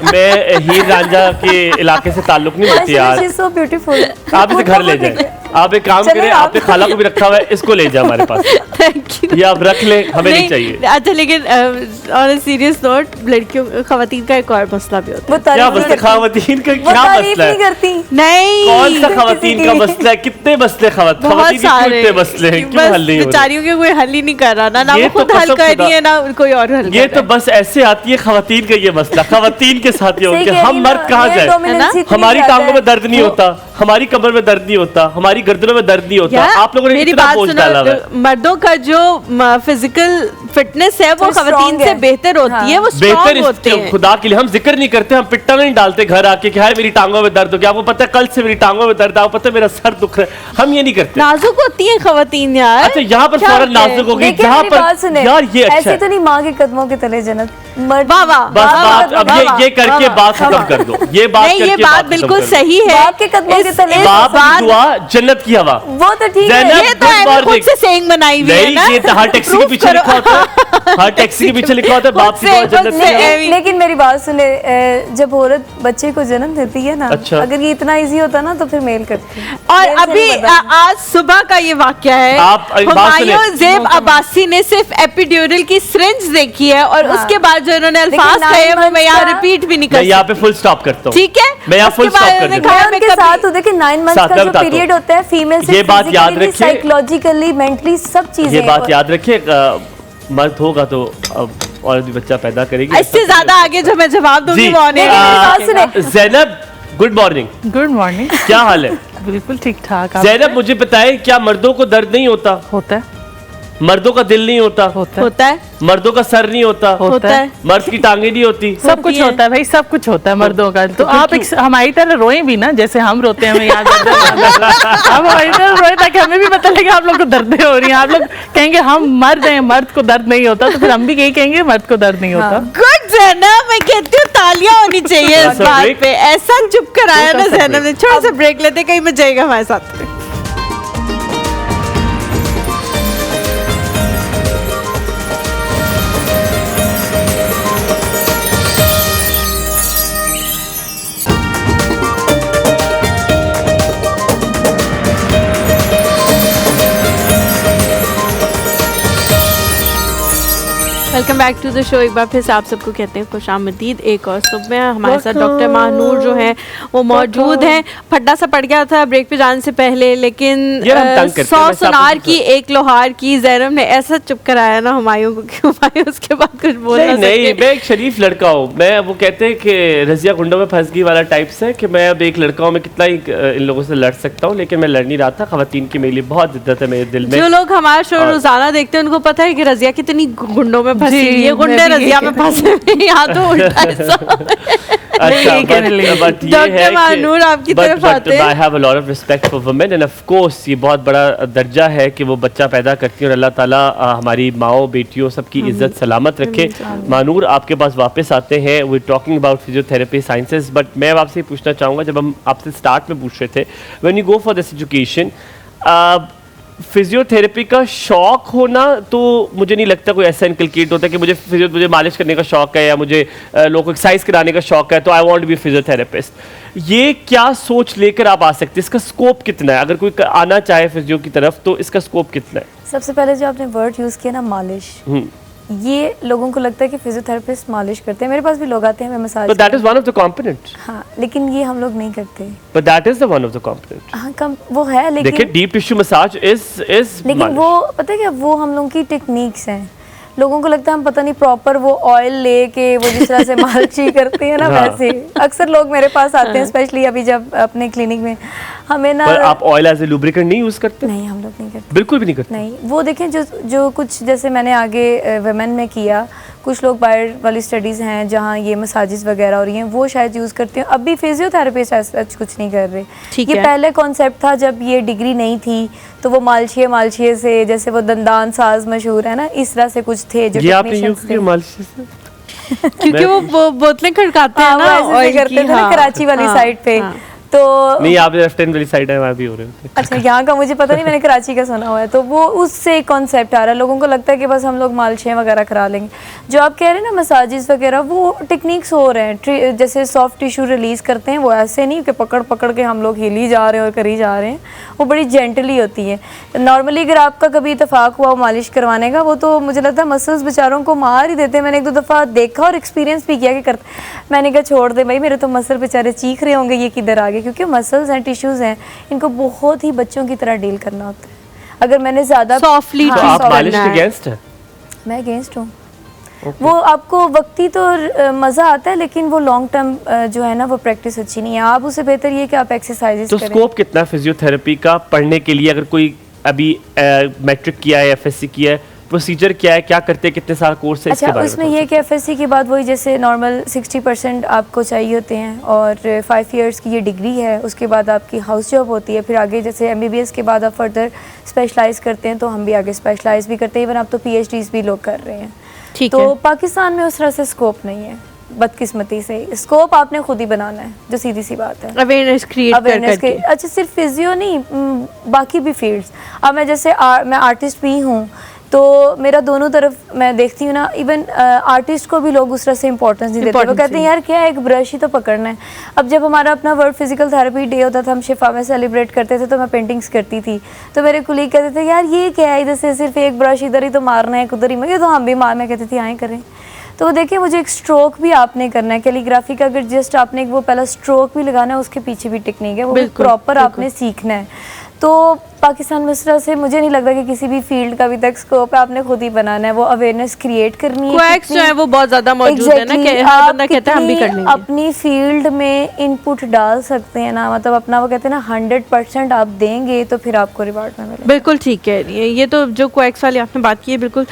मैं हीर रांझा के इलाके से ताल्लुक नहीं रखती यार। She is so beautiful. आप इसे घर ले जाए। आप एक काम करें, आपने खाला को भी रखा हुआ है, इसको ले जाए हमारे पास। Thank you. ये आप रख ले, हमें नहीं चाहिए। अच्छा, लेकिन ऑन अ सीरियस नोट, लड़कियों खवातीन का एक और मसला भी होता है। क्या मसला? खवातीन का क्या मसला है? करती नहीं, कौन सा खवातीन का मसला है? कितने मसले खवातीन के मसले हैं, क्यों हल नहीं हो रहे? बेचारियों के कोई हल ही नहीं कर रहा ना ये वो खुद तो हल कर रही है ना कोई और हल। ये तो बस ऐसे आती है खवातीन का ये मसला, खवातीन के साथ ये हो गया। हम मर्द कहाँ जाए? हमारी टांगों में दर्द नहीं होता, हमारी कमर में दर्द नहीं होता, हमारी गर्दनों में दर्द नहीं होता। आप लोगों ने मेरी इतना बात बोझ डाला हुआ है। मर्दों का जो फिजिकल फिटनेस है वो खवातीन से बेहतर होती है, वो स्ट्रांग होते हैं। खुदा के लिए हम जिक्र नहीं करते, हम पिट्टा नहीं डालते घर आके कि हाय मेरी टांगों में दर्द हो गया। आपको पता है कल से मेरी टांगों में दर्द है, आपको पता है मेरा सर दुख रहा है। हम ये नहीं करते। नाजुक होती है खवातीन यार। अच्छा, यहाँ पर फौरन नाजुक हो गई, यहाँ पर यार ये अच्छा ऐसे तो नहीं, माँ के कदमों के तले जन्नत। वाह वाह, बस बात अब ये करके बात खत्म कर दो। ये बात नहीं, ये बात बिल्कुल सही है। बाप के कदमों के तले बाप की दुआ जन्नत की हवा। वो तो ठीक है, ये तो है खुद से सेइंग बनाई हुई है ना। ये तो हर टैक्सी के पीछे लिखा होता है, हर टैक्सी के पीछे लिखा होता है बाप की दुआ जन्नत की हवा। लेकिन मेरी बात सुने, जब औरत बच्चे को जन्म देती है ना, अच्छा। अगर ये इतना इजी होता ना तो फिर मेल करती। और अभी आज सुबह का ये वाकया है, हुमायूं ज़ेब अब्बासी ने सिर्फ एपिड्यूरल की सिरिंज देखी है और उसके बाद जो उन्होंने अल्फाज कहे वो मैं यहाँ रिपीट भी नहीं कर सकती। यहाँ पे फुल स्टॉप करता हूँ, ठीक है? मैं यहाँ फुल स्टॉप कर देता हूँ। उनके साथ होता है कि 9 मंथ का जो पीरियड होता है फीमेल से, ये बात याद रखिए, साइकोलॉजिकली मेंटली सब चीजें। ये बात याद रखिए, मर्द होगा तो अब औरत भी बच्चा पैदा करेगी। इससे ज्यादा आगे जो मैं जवाब दूंगी वो आने Zainab, good morning. Good morning. क्या हाल है? बिल्कुल ठीक ठाक। ज़ैनब मुझे बताएं, क्या मर्दों को दर्द नहीं होता? होता है। मर्दों का दिल नहीं होता? होता है। मर्दों का सर नहीं होता? होता है। मर्द की टांगे नहीं होती? सब कुछ होता है भाई, सब कुछ होता है मर्दों का। तो आप एक हमारी तरह रोए भी ना, जैसे हम रोते हैं, हमें याद आप हमारी तरह रोए ताकि हमें भी पता लगे आप लोग को दर्द हो रही हैं। आप लोग कहेंगे हम मर्द हैं, मर्द को दर्द नहीं होता, तो फिर हम भी यही कहेंगे मर्द को दर्द नहीं होता। गुड ज़ैनब, मैं कहती हूँ तालियां होनी चाहिए इस बात पे। ऐसा चुप कराया ना ज़ैनब ने। थोड़ा सा ब्रेक लेते, कहीं में जाएगा हमारे साथ। Welcome back to the show. एक बार फिर से आप सबको कहते हैं खुशामदीद। एक और सुबह हमारे साथ डॉक्टर महानूर जो है वो मौजूद हैं। फड्डा सा पड़ गया था ब्रेक पे जाने से पहले, लेकिन 100 सुनार की एक लोहार की ज़ैनब ने ऐसा चुप कराया ना हुमायूं को कि हुमायूं उसके बाद कुछ बोल ना नहीं, सके। मैं एक शरीफ लड़का हूँ। मैं वो कहते हैं कि रजिया गुंडों में फंस गई वाला टाइप से कि मैं अब एक लड़का हूँ, मैं कितना ही इन लोगों से लड़ सकता हूँ, लेकिन मैं लड़ नहीं रहा था। खवातीन की मेरे लिए बहुत इज्जत है मेरे दिल में। जो लोग हमारा शो रोजाना देखते हैं उनको पता है कि रजिया कितनी गुंडों में फंसी हुई है। गुंडे रजिया में फंसे हुए हैं, यहाँ तो उल्टा अच्छा, but डॉक्टर महानूर आपकी तरफ आते हैं। I have a lot of respect for women and of course ये बहुत बड़ा दर्जा है कि वो बच्चा पैदा करती है और अल्लाह ताला हमारी माओ बेटियों सबकी इज्जत सलामत रखे। महानूर आपके पास वापस आते हैं। We talking about physiotherapy sciences, but मैं आपसे पूछना चाहूँगा, जब हम आपसे स्टार्ट में पूछ रहे थे, when you go for this education, physiotherapy का शौक होना तो मुझे नहीं लगता कोई ऐसा इनकलकेट होता है कि मुझे मालिश करने का शौक है या मुझे लोगों को एक्सरसाइज कराने का शौक है तो I want to be physiotherapist. ये क्या सोच लेकर आप आ सकते हैं? इसका स्कोप कितना है? अगर कोई आना चाहे फिजियो की तरफ तो इसका स्कोप कितना है? सबसे पहले जो आपने वर्ड यूज़ किया ना, मालिश, ये लोगों को लगता है कि फिजियोथेरेपिस्ट मालिश करते हैं। मेरे पास भी लोग आते हैं, मैं massage. But that is one of the component. हाँ, लेकिन ये हम लोग नहीं करते। But that is the one of the component. हाँ, कम वो है, लेकिन देखिए डीप टिश्यू मसाज is लेकिन वो पता है क्या, वो हम लोग की टेक्निक्स हैं। लोगों को लगता है हम पता नहीं प्रॉपर वो ऑयल लेके वो जिस तरह से मालिश करते हैं ना वैसे अक्सर लोग मेरे पास आते हैं, स्पेशली अभी जब अपने क्लिनिक में हमें ना। पर आप ऑयल एज ए लुब्रिकेंट नहीं यूज करते? नहीं, हम लोग नहीं करते, बिल्कुल भी नहीं करते। नहीं, वो देखें जो कुछ जैसे मैंने आगे वुमेन में किया, कुछ लोग बाहर वाली स्टडीज़ हैं जहाँ ये मसाजेस वगैरह हो रही हैं वो शायद यूज़ करते हैं। अभी फिजियोथेरेपिस्ट ऐसा कुछ नहीं कर रहे। ये पहले कॉन्सेप्ट था जब ये डिग्री नहीं थी तो वो मालशिए से, जैसे वो दंदान साज मशहूर है ना, इस तरह से कुछ थे जो टेक्नीशियंस थे। क्योंकि वो बोतलें खड़काते हैं ना, और करते थे ना कराची वाली साइड पे। तो नहीं, आप लेफ्ट हैंड वाली साइड है, वहाँ भी हो रहे होते। अच्छा, यहाँ का मुझे पता नहीं, मैंने कराची का सुना हुआ है। तो वो उससे एक कॉन्सेप्ट आ रहा है, लोगों को लगता है कि बस हम लोग मालिशें वगैरह करा लेंगे। जो आप कह रहे हैं ना मसाजेस वगैरह, वो टेक्निक्स हो रहे हैं, जैसे सॉफ्ट टिश्यू रिलीज़ करते हैं, वो ऐसे नहीं कि पकड़ पकड़ के हम लोग हिली जा रहे हैं और करी जा रहे हैं, वो बड़ी जेंटली होती है। नॉर्मली अगर आपका कभी इतफाक हुआ मालिश करवाने का, वो तो मुझे लगता है मसल्स बेचारों को मार ही देते हैं। मैंने 1-2 दफ़ा देखा और एक्सपीरियंस भी किया कि करते, मैंने कहा छोड़ दे भाई, मेरे तो मसल बेचारे चीख रहे होंगे ये किधर आ गए, क्योंकि मसल्स हैं, टिश्यूज़ हैं, इनको बहुत ही बच्चों की तरह डील करना होता है। अगर मैंने ज़्यादा सॉफ्टली, तो आप मालिश के अगेंस्ट हैं? मैं अगेंस्ट हूँ। वो आपको वक्ती तो मज़ा आता है, लेकिन वो लॉन्ग टर्म जो है ना वो प्रैक्टिस अच्छी नहीं है। आप उससे बेहतर ये कि आप एक्सरसाइजेस तो करें। स्कोप कितना फिजियोथेरेपी का पढ़ने के लिए? अगर कोई अभी मैट्रिक किया है, एफएससी किया है, प्रोसीजर क्या है, क्या करते हैं, कितने साल कोर्स है? अच्छा, उसमें ये कि एफएससी के बाद वही जैसे नॉर्मल 60% आपको चाहिए होते हैं और 5 इयर्स की ये डिग्री है। उसके बाद आपकी हाउस जॉब होती है, फिर आगे जैसे एमबीबीएस के बाद आप फर्दर स्पेशलाइज करते हैं, तो हम भी आगे स्पेशलाइज भी करते हैं। इवन अब तो पीएचडीज भी लोग कर रहे हैं। तो पाकिस्तान में उस तरह से स्कोप नहीं है, बदकिस्मती से। स्कोप आपने खुद ही बनाना है, जो सीधी सी बात है। अवेयरनेस क्रिएट करके। अच्छा, सिर्फ फिजियो नहीं, बाकी भी फील्ड्स। अब मैं जैसे मैं आर्टिस्ट भी हूँ, तो मेरा दोनों तरफ मैं देखती हूँ ना, इवन आर्टिस्ट को भी लोग उस तरह से इंपॉर्टेंस नहीं देते। वो कहते हैं यार क्या एक ब्रश ही तो पकड़ना है। अब जब हमारा अपना वर्ल्ड फिजिकल थेरेपी डे होता था, हम शिफा में सेलिब्रेट करते थे, तो मैं पेंटिंग्स करती थी। तो मेरे कुलीग कहते थे यार ये क्या है, इधर से सिर्फ एक ब्रश इधर ही तो मारना है, उधर ही मैं तो हम भी मार, मैं कहती थी आए करें। तो देखिए, मुझे एक स्ट्रोक भी आपने करना है कैलीग्राफी का, अगर जस्ट आपने वो पहला स्ट्रोक भी लगाना है, उसके पीछे भी टेक्निक है, वो प्रॉपर आपने सीखना है। तो पाकिस्तान में इस तरह से मुझे नहीं लगता कि किसी भी फील्ड का अभी तक स्कोप है, आपने खुद ही बनाना है, वो अवेयरनेस क्रिएट करनी है। क्वैक्स जो है वो बहुत ज्यादा मौजूद है ना, कि हर बंदा कहता है हम भी कर लेंगे। अपनी फील्ड में इनपुट डाल सकते हैं ना, मतलब अपना वो कहते हैं ना 100% आप देंगे तो फिर आपको रिवार्ड में मिलेगा। बिल्कुल ठीक है, ये तो जो क्वैक्स वाली आपने बात की है बिल्कुल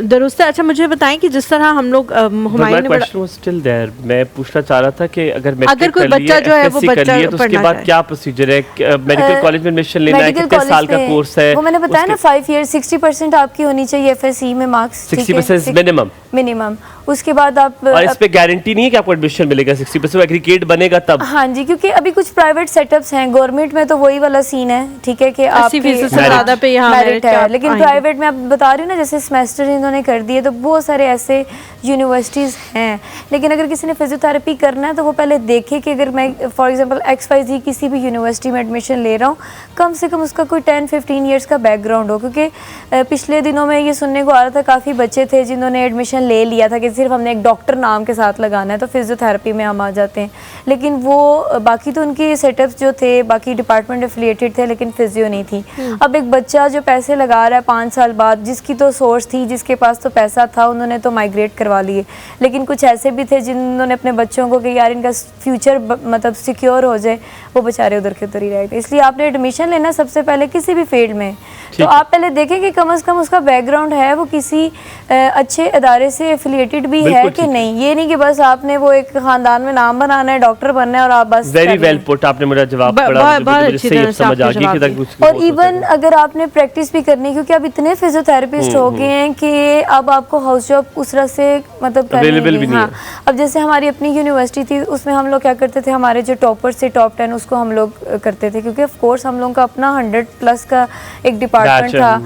दुरुस्त है। अच्छा, मुझे बताएं कि जिस तरह हम लोग हुमायूं ने क्वेश्चन वाज स्टिल देयर, मैं पूछना चाह रहा था कि अगर कोई बच्चा जो है वो बच्चा तो उसके बाद क्या प्रोसीजर है? मेडिकल कॉलेज में एडमिशन लेना है, कितने साल का कोर्स है? वो मैंने बताया ना 5 ईयर, 60% आपकी होनी चाहिए एफएससी में मार्क्स। 60% मिनिमम। उसके बाद आप, और इस पे गारंटी नहीं है कि आपको एडमिशन मिलेगा 60%, एग्रीगेट बनेगा तब? हाँ जी, क्योंकि अभी कुछ प्राइवेट सेटअप्स हैं, गवर्नमेंट में तो वही वाला सीन है, ठीक है कि आप 80% से ज़्यादा पे यहाँ मेरिट है, लेकिन प्राइवेट में आप बता रही हूँ ना, जैसे सेमेस्टर इन्होंने कर दिए, तो बहुत सारे ऐसे यूनिवर्सिटीज़ हैं। लेकिन अगर किसी ने फिजियोथेरेपी करना है तो वो पहले देखे कि अगर मैं फॉर एग्जांपल XYZ किसी भी यूनिवर्सिटी में एडमिशन ले रहा हूँ, कम से कम उसका कोई 10-15 ईयर्स का बैकग्राउंड हो। क्योंकि पिछले दिनों में ये सुनने को आ रहा था, काफ़ी बच्चे थे जिन्होंने एडमिशन ले लिया था कि सिर्फ हमने एक डॉक्टर नाम के साथ लगाना है तो फिजियोथेरेपी में हम आ जाते हैं, लेकिन वो बाकी तो उनके सेटअप्स जो थे बाकी डिपार्टमेंट एफिलिएटेड थे, लेकिन फिजियो नहीं थी। अब एक बच्चा जो पैसे लगा रहा है 5 साल बाद, जिसकी तो सोर्स थी, जिसके पास तो पैसा था, उन्होंने तो माइग्रेट करवा लिए। लेकिन कुछ ऐसे भी थे जिन्होंने अपने बच्चों को कि यार इनका फ्यूचर मतलब सिक्योर हो जाए, वो बेचारे उधर के उधर ही रह गए। इसलिए आपने एडमिशन लेना सबसे पहले किसी भी फील्ड में, तो आप पहले देखें कि कम से कम उसका बैकग्राउंड है, वो किसी अच्छे अदारे से एफिलिएटेड भी है कि नहीं। ये नहीं कि बस आपने वो एक खानदान में नाम बनाना है, डॉक्टर बनना है और आप बस। वेरी वेल पुट, आपने मेरा जवाब बड़ा सही समझ आ गया कि कुछ। और इवन अगर आपने प्रैक्टिस भी करनी, क्योंकि अब इतने फिजियोथेरेपिस्ट हो गए हैं कि अब आपको हाउस जॉब उस तरह से मतलब अवेलेबल भी नहीं है। अब जैसे हमारी अपनी यूनिवर्सिटी थी, उसमें हम लोग क्या करते थे, हमारे जो टॉपर्स थे टॉप 10 उसको हम लोग करते थे, क्योंकि ऑफ कोर्स हम लोग का अपना 100+ का एक डिपार्टमेंट था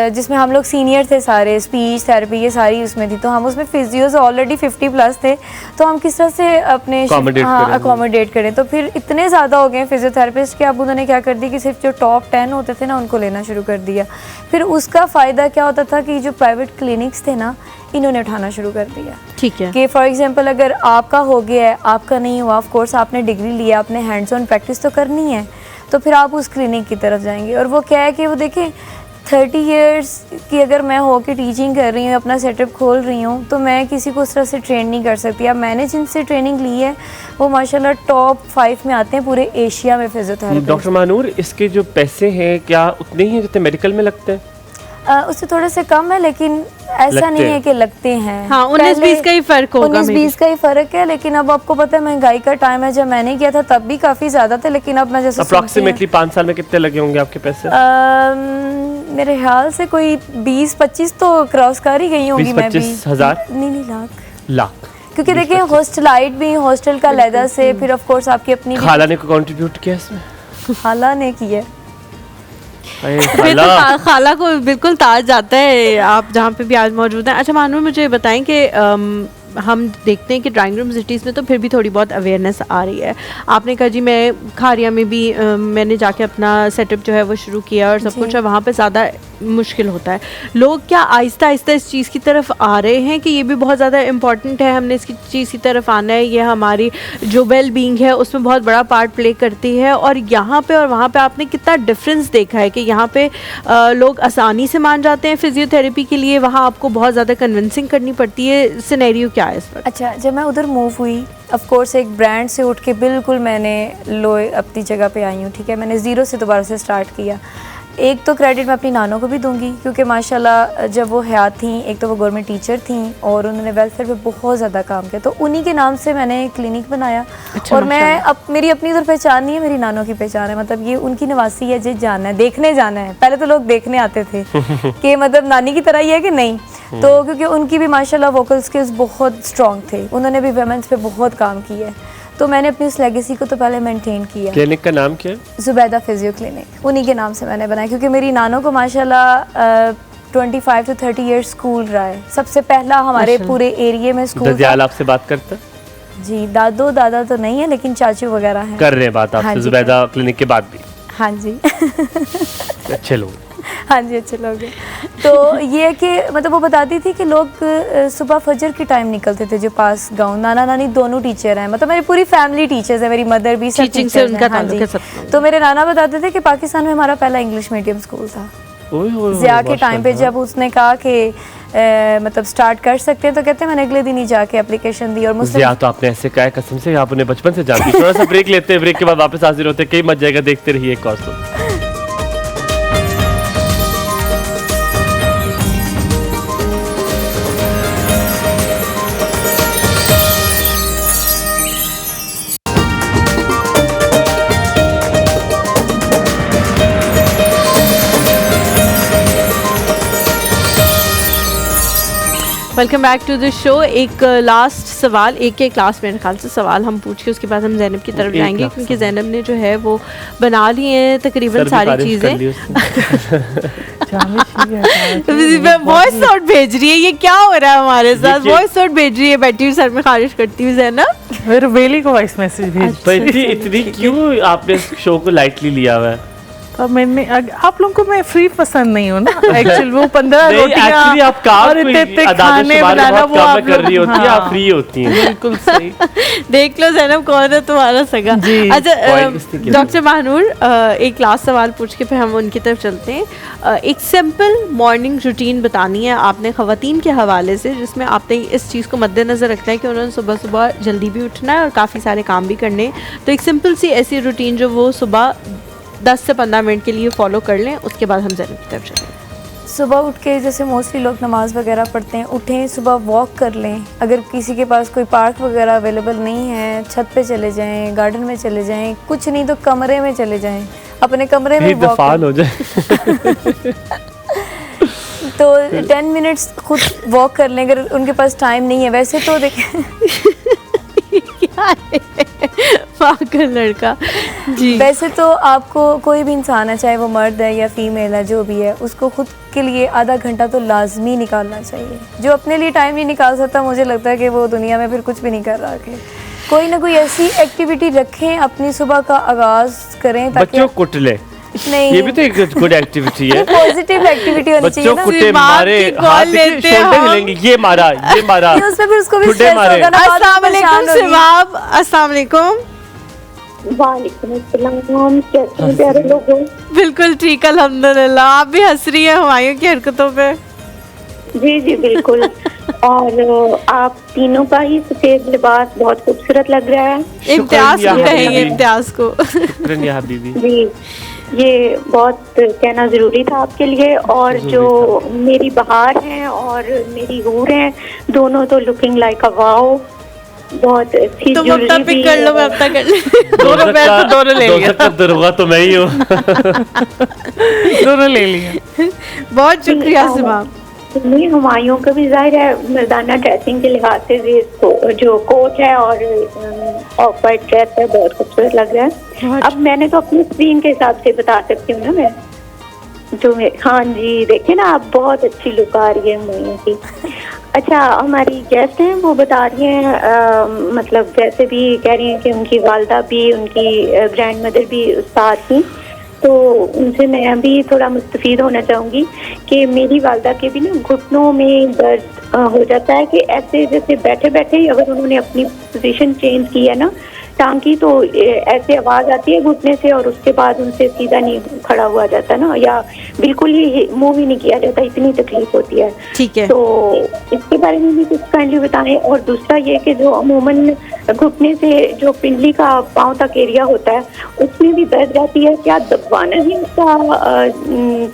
जिसमें हम लोग सीनियर थे सारे, स्पीच थेरेपी ये सारी उसमें थी। तो हम उसमें फिजियोज ऑलरेडी 50+ थे, तो हम किस तरह से अपने अकोमोडेट करें। तो फिर इतने ज़्यादा हो गए फिजियोथेरेपिस्ट कि अब उन्होंने क्या कर दी कि सिर्फ जो टॉप 10 होते थे ना उनको लेना शुरू कर दिया। फिर उसका फ़ायदा क्या होता था कि जो प्राइवेट क्लिनिक्स थे ना, इन्होंने उठाना शुरू कर दिया। ठीक है कि फॉर एग्जांपल अगर आपका हो गया है, आपका नहीं हुआ, ऑफ कोर्स आपने डिग्री लिया, आपने हैंड्स ऑन प्रैक्टिस तो करनी है, तो फिर आप उस क्लिनिक की तरफ जाएंगे। और वो क्या है कि वो देखें 30 इयर्स की अगर मैं हो के टीचिंग कर रही हूँ, अपना सेटअप खोल रही हूँ, तो मैं किसी को उस तरह से ट्रेन नहीं कर सकती। अब मैंने जिनसे ट्रेनिंग ली है वो माशाल्लाह टॉप 5 में आते हैं पूरे एशिया में फिजियोथेरेपी। डॉक्टर महानूर, इसके जो पैसे हैं क्या उतने ही हैं जितने मेडिकल में लगते हैं? उससे थोड़े से कम है, लेकिन ऐसा नहीं है कि लगते हैं। हाँ, 19-20 का ही फर्क होगा। 19-20 का ही फर्क है, लेकिन अब आपको पता है महंगाई का टाइम है। जब मैंने किया था तब भी काफी ज्यादा थे, लेकिन अब मैं जैसे अप्रॉक्सीमेटली 5 साल में कितने लगे होंगे आपके पैसे? मेरे ख्याल से कोई 20-25 तो क्रॉस कर ही गई होंगी। मैं भी 20-25 हज़ार? नहीं, लाख। क्योंकि देखिए हॉस्टलाइट भी, हॉस्टल का लहदा से, फिर ऑफ कोर्स आपकी अपनी खाला ने को कंट्रीब्यूट किया इसमें? खाला ने किया। खाला को बिल्कुल ताज जाता है आप जहाँ पे भी आज मौजूद हैं। अच्छा मानूर, मुझे बताएं कि हम देखते हैं कि ड्राइंग रूम सिटीज़ में तो फिर भी थोड़ी बहुत अवेयरनेस आ रही है। आपने कहा जी मैं खारिया में भी मैंने जाके अपना सेटअप जो है वो शुरू किया और सब कुछ है, वहाँ पे ज़्यादा मुश्किल होता है। लोग क्या आहिस्ता आहिस्ता इस चीज़ की तरफ आ रहे हैं कि ये भी बहुत ज़्यादा इम्पॉर्टेंट है, हमने इसकी चीज़ की तरफ आना है, ये हमारी जो वेल बीइंग है उसमें बहुत बड़ा पार्ट प्ले करती है? और यहाँ पे और वहाँ पे आपने कितना डिफरेंस देखा है कि यहाँ पे लोग आसानी से मान जाते हैं फिजियोथेरेपी के लिए, वहाँ आपको बहुत ज़्यादा कन्विंसिंग करनी पड़ती है? सिनेरियो क्या है इस पर? अच्छा, जब मैं उधर मूव हुई, ऑफ कोर्स एक ब्रांड से उठ के बिल्कुल मैंने लो अपनी जगह पे आई हूँ, ठीक है। मैंने ज़ीरो से दोबारा से स्टार्ट किया। एक तो क्रेडिट मैं अपनी नानों को भी दूंगी, क्योंकि माशाल्लाह जब वो हयात थी, एक तो वो गवर्नमेंट टीचर थी और उन्होंने वेलफेयर पे बहुत ज़्यादा काम किया, तो उन्हीं के नाम से मैंने क्लिनिक बनाया। अच्छा, और मैं अब मेरी अपनी उधर पहचान नहीं है, मेरी नानों की पहचान है। मतलब ये उनकी नवासी है, जिस जाना है, देखने जाना है। पहले तो लोग देखने आते थे कि मतलब नानी की तरह ही है कि नहीं, तो क्योंकि उनकी भी माशाल्लाह वोकल स्किल्स बहुत स्ट्रॉन्ग थे, उन्होंने भी वुमेन्स पे बहुत काम किया है, तो मैंने अपनी उस लेगेसी को तो पहले मेंटेन किया। क्लिनिक का नाम क्या है? जुबैदा फिजियो क्लिनिक, उन्हीं के नाम से मैंने बनाया, क्योंकि मेरी नानों को माशाल्लाह 25 to 30 इयर्स स्कूल रहा है। सबसे पहला हमारे पूरे एरिया में स्कूल दज्याल आपसे बात करता? जी, दादो दादा तो नहीं है, लेकिन चाचू वगैरह हैं। कर रहे हैं बात आपसे? हाँ जी, जुबैदा क्लिनिक के बाद भी? हाँ जी अच्छे लोग। हाँ जी, अच्छे लोग हैं। तो ये है कि मतलब वो बताती थी कि लोग सुबह फजर के टाइम निकलते थे जो पास गाँव। नाना नानी दोनों टीचर हैं, मतलब मेरी पूरी फैमिली टीचर्स है, मेरी मदर भी सब टीचिंग से उनका हाँ जी। ताल्लुक है। तो मेरे नाना बताते थे कि पाकिस्तान में हमारा पहला इंग्लिश मीडियम स्कूल था। ज़िया के टाइम पे जब उसने कहा कि मतलब स्टार्ट कर सकते हैं, तो कहते हैं मैंने अगले दिन ही जाके एप्लीकेशन दी। और ज़िया तो आपने ऐसे कहा है कसम से, आप उन्हें बचपन से जानती। थोड़ा सा ब्रेक लेते हैं, ब्रेक के बाद वापस हाजिर होते हैं। कई मत जाएगा, देखते रहिए कॉस्टो। Welcome back to the show. एक लास्ट सवाल, एक लास्ट मेरे ख्याल से सवाल हम पूछ के उसके बाद हम जैनब की तरफ जाएंगे, क्योंकि जैनब ने जो है वो बना ली है तकरीबन सारी चीज़ें। वॉइस नोट भेज रही है, ये क्या हो रहा है हमारे साथ? वॉइस नोट भेज रही है, बैठी हुई सर में खारिश करती हुई जैनब। मेरे बेली को वॉइस मैसेज भेज। इतनी क्यों आपने शो को लाइटली लिया हुआ है? अब मैंने आप लोगों को मैं फ्री पसंद नहीं हूँ ना एक्चुअली। वो 15 रोटियां आप काम और इतने खाने बनाना वो आप कर रही होती है, आप फ्री होती हैं। बिल्कुल सही। देख लो जैनब कौन है तुम्हारा सगा। अच्छा डॉक्टर महानूर, एक लास्ट सवाल पूछ के फिर हम उनकी तरफ चलते हैं। एक सिंपल मॉर्निंग रूटीन बतानी है आपने ख़वातीन के हवाले से, जिसमें आपने इस चीज़ को मद्देनज़र रखना है कि उन्होंने सुबह सुबह जल्दी भी उठना है और काफ़ी सारे काम भी करने हैं। तो एक सिंपल सी ऐसी रूटीन जो वो सुबह 10 से 15 मिनट के लिए फॉलो कर लें, उसके बाद हम जैनब की तरफ चलें। सुबह उठ के जैसे मोस्टली लोग नमाज़ वगैरह पढ़ते हैं, उठें सुबह वॉक कर लें। अगर किसी के पास कोई पार्क वगैरह अवेलेबल नहीं है, छत पे चले जाएं, गार्डन में चले जाएं, कुछ नहीं तो कमरे में चले जाएं, अपने कमरे में वॉक हो जाए। तो 10 मिनट्स खुद वॉक कर लें, अगर उनके पास टाइम नहीं है। वैसे तो देखें क्या है पागल लड़का जी। वैसे तो आपको कोई भी इंसान है, चाहे वो मर्द है या फीमेल है, जो भी है, उसको खुद के लिए आधा घंटा तो लाजमी निकालना चाहिए। जो अपने लिए टाइम नहीं निकाल सकता, मुझे लगता है कि वो दुनिया में फिर कुछ भी नहीं कर रहा है। कोई ना कोई ऐसी एक्टिविटी रखें, अपनी सुबह का आगाज करें ताकि बच्चों कुट ले। नहीं, ये भी तो एक गुड एक्टिविटी है। पॉजिटिव एक्टिविटी होनी चाहिए ना। बच्चों कुटे मारे, हाथ शोल्डर हिलेंगे, ये मारा उसमें फिर उसको भी स्ट्रेस होगा ना। अस्सलाम वालेकुम सिवाब, अस्सलाम वालेकुम। वालेकुम अस्सलाम, कैसे हैं प्यारे लोगों? बिल्कुल ठीक, अल्हम्दुलिल्लाह। आप भी हंस रही हैं हुमायूं की हरकतों पे। जी जी बिल्कुल। और आप तीनों का ही सफेद लिबास बहुत खूबसूरत लग रहा है। इम्तियाज शुक्रिया को कहेंगे, हबीबी। इम्तियाज को। शुक्रिया या हबीबी। जी, ये बहुत कहना ज़रूरी था आपके लिए। और जो मेरी बहार हैं और मेरी हूर हैं, दोनों तो लुकिंग लाइक अ वाओ। बहुत अच्छी तुम ज्वेलरी अपना भी पिक कर लो, मैं है। अपना कर ली। दोनों मैं तो दोनों ले लिया, दोनों का दरोगा तो मैं ही हूँ। दोनों ले लिया। बहुत शुक्रिया सिमा। नहीं, हुमायूं का भी जाहिर है मर्दाना ड्रेसिंग के लिहाज से जो कोट है और ऑफ वाइट ड्रेस है बहुत खूबसूरत लग रहा है। अब मैंने तो अपनी स्क्रीन के हिसाब से बता सकती हूँ ना मैं, हाँ जी देखिए ना आप, बहुत अच्छी लुक आ रही है हुमायूं की। अच्छा, हमारी गेस्ट हैं वो बता रही हैं मतलब वैसे भी कह रही हैं कि उनकी वालदा भी, उनकी ग्रैंड मदर भी उस्ताद थी, तो उनसे मैं भी थोड़ा मुस्तफीद होना चाहूँगी कि मेरी वालदा के भी ना घुटनों में दर्द हो जाता है कि ऐसे जैसे बैठे बैठे ही अगर उन्होंने अपनी पोजीशन चेंज की है ना टांग की, तो ऐसे आवाज़ आती है घुटने से और उसके बाद उनसे सीधा नहीं खड़ा हुआ जाता ना, या बिल्कुल ही मूव ही नहीं किया जाता, इतनी तकलीफ होती है। ठीक है, तो इसके बारे में भी कुछ काइंडली बताएं। और दूसरा ये कि जो अमूमन घुटने से जो पिंडली का पांव तक एरिया होता है उसमें भी दर्द रहती है, क्या दबाना ही उसका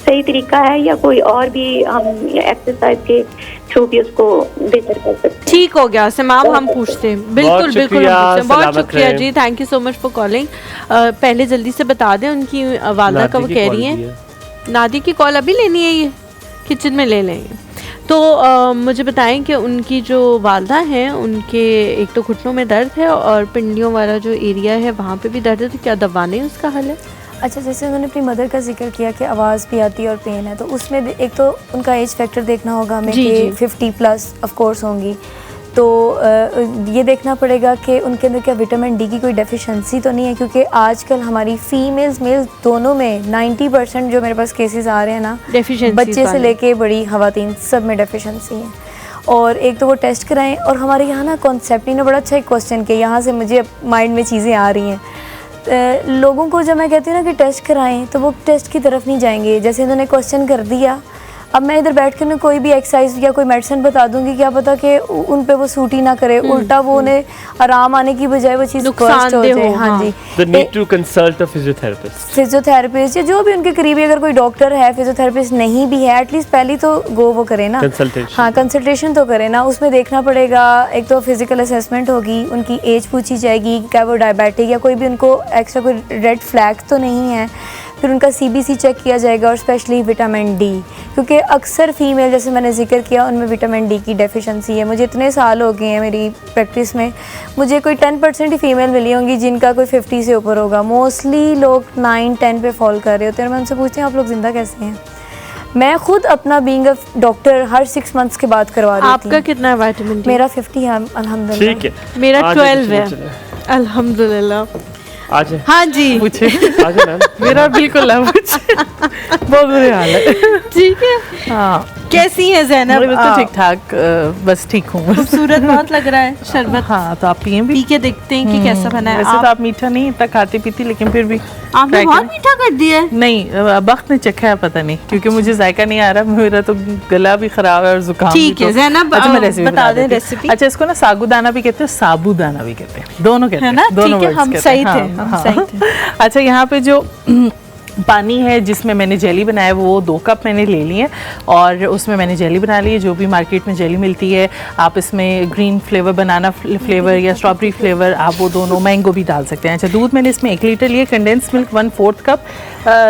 सही तरीका है या कोई और भी हम एक्सरसाइज के थ्रू भी उसको बेहतर कर सकते हैं? ठीक हो गया सिमाम, हम पूछते हैं। बिल्कुल बिल्कुल हम पूछते हैं। बहुत सलामत शुक्रिया रहे। जी, thank you so much for calling. पहले जल्दी से बता दें उनकी वालदा का, वो कह रही हैं नादी की कॉल अभी लेनी है, ये किचन में ले लेंगे। तो मुझे बताएं कि उनकी जो वालदा हैं उनके एक तो घुटनों में दर्द है और पिंडियों वाला जो एरिया है वहाँ पे भी दर्द है, तो क्या दबाने उसका हल है? अच्छा, जैसे उन्होंने अपनी मदर का जिक्र किया कि आवाज़ भी आती है और पेन है, तो उसमें एक तो उनका एज फैक्टर देखना होगा हमें कि 50+ ऑफ कोर्स होंगी, तो ये देखना पड़ेगा कि उनके अंदर क्या विटामिन डी की कोई डेफिशिएंसी तो नहीं है, क्योंकि आजकल हमारी फीमेल्स मेल्स दोनों में 90% जो मेरे पास केसेस आ रहे हैं ना, बच्चे से लेके बड़ी खवातीन सब में डेफिशिएंसी है। और एक तो वो टेस्ट कराएं। और हमारे यहाँ ना कॉन्सेप्ट ने बड़ा अच्छा एक क्वेश्चन किया, यहाँ से मुझे माइंड में चीज़ें आ रही हैं। लोगों को जब मैं कहती हूँ ना कि टेस्ट कराएं, तो वो टेस्ट की तरफ नहीं जाएंगे। जैसे इन्होंने क्वेश्चन कर दिया, अब मैं इधर बैठ कर ना कोई भी एक्सरसाइज या कोई मेडिसिन बता दूंगी, क्या पता कि उन पे वो सूट ही ना करे, उल्टा वो उन्हें आराम आने की बजाय वो चीज़ नुकसान हो जाए। हाँ जी, The need to consult a physiotherapist. Physiotherapist या जो भी उनके करीबी अगर कोई डॉक्टर है, फिजियोथेरेपिस्ट नहीं भी है, एटलीस्ट पहले तो गो वो करे ना, Consultation. हाँ कंसल्टेशन तो करे ना। उसमें देखना पड़ेगा, एक तो फिजिकल असेसमेंट होगी, उनकी एज पूछी जाएगी, क्या वो डायबिटिक या कोई भी उनको एक्स्ट्रा कोई रेड फ्लैग तो नहीं है, फिर उनका CBC चेक किया जाएगा और स्पेशली विटामिन डी, क्योंकि अक्सर फीमेल जैसे मैंने जिक्र किया उनमें विटामिन डी की डेफिशिएंसी है। मुझे इतने साल हो गए हैं मेरी प्रैक्टिस में, मुझे कोई 10% ही फीमेल मिली होंगी जिनका कोई 50 से ऊपर होगा। मोस्टली लोग 9-10 पे फॉल कर रहे होते हैं। मैं उनसे पूछती हूँ आप लोग ज़िंदा कैसे हैं? मैं खुद अपना being a doctor her 6 months के बाद करवा रही हूँ। आपका कितना है विटामिन डी? मेरा 50 है अल्हम्दुलिल्लाह। ठीक है, मेरा आज 12 है चले। अल्हम्दुलिल्लाह। आज है, हाँ जी, पूछे आज है मैम। मेरा बिल्कुल है, पूछे बहुत बुरे हाल है। ठीक है। हाँ, कैसी है ज़ैनब? मैं तो ठीक ठाक, बस ठीक हूँ। खूबसूरत बहुत लग रहा है शरबत। हाँ, तो आप पिए भी? पी के देखते हैं कि कैसा बना है। वैसे तो आप मीठा नहीं इतना खाती पीती, लेकिन फिर भी आपने try बहुत करें। मीठा कर दिया है। नहीं, वक्त ने चखा है, पता नहीं, क्योंकि मुझे जायका नहीं आ रहा, मेरा तो गला भी खराब है और जुकाम भी। ठीक है तो- ज़ैनब, अच्छा, मैं रेसिपी बता दें देती हूँ। रेसिपी। अच्छा, इसको ना साबूदाना भी कहते हैं, साबूदाना भी कहते हैं, दोनों कहते है हैं ना? दोनों ठीक है, words हम कहते हैं। सही थे, हाँ, हम हाँ। सही थे। अच्छा, यहाँ पे जो पानी है जिसमें मैंने जेली बनाया है वो 2 कप मैंने ले लिए हैं और उसमें मैंने जेली बना ली है। जो भी मार्केट में जेली मिलती है, आप इसमें ग्रीन फ्लेवर, बनाना फ्लेवर या स्ट्रॉबेरी फ्लेवर, आप वो दोनों, मैंगो भी डाल सकते हैं। अच्छा, दूध मैंने इसमें 1 लीटर लिया, कंडेंस मिल्क 1/4 कप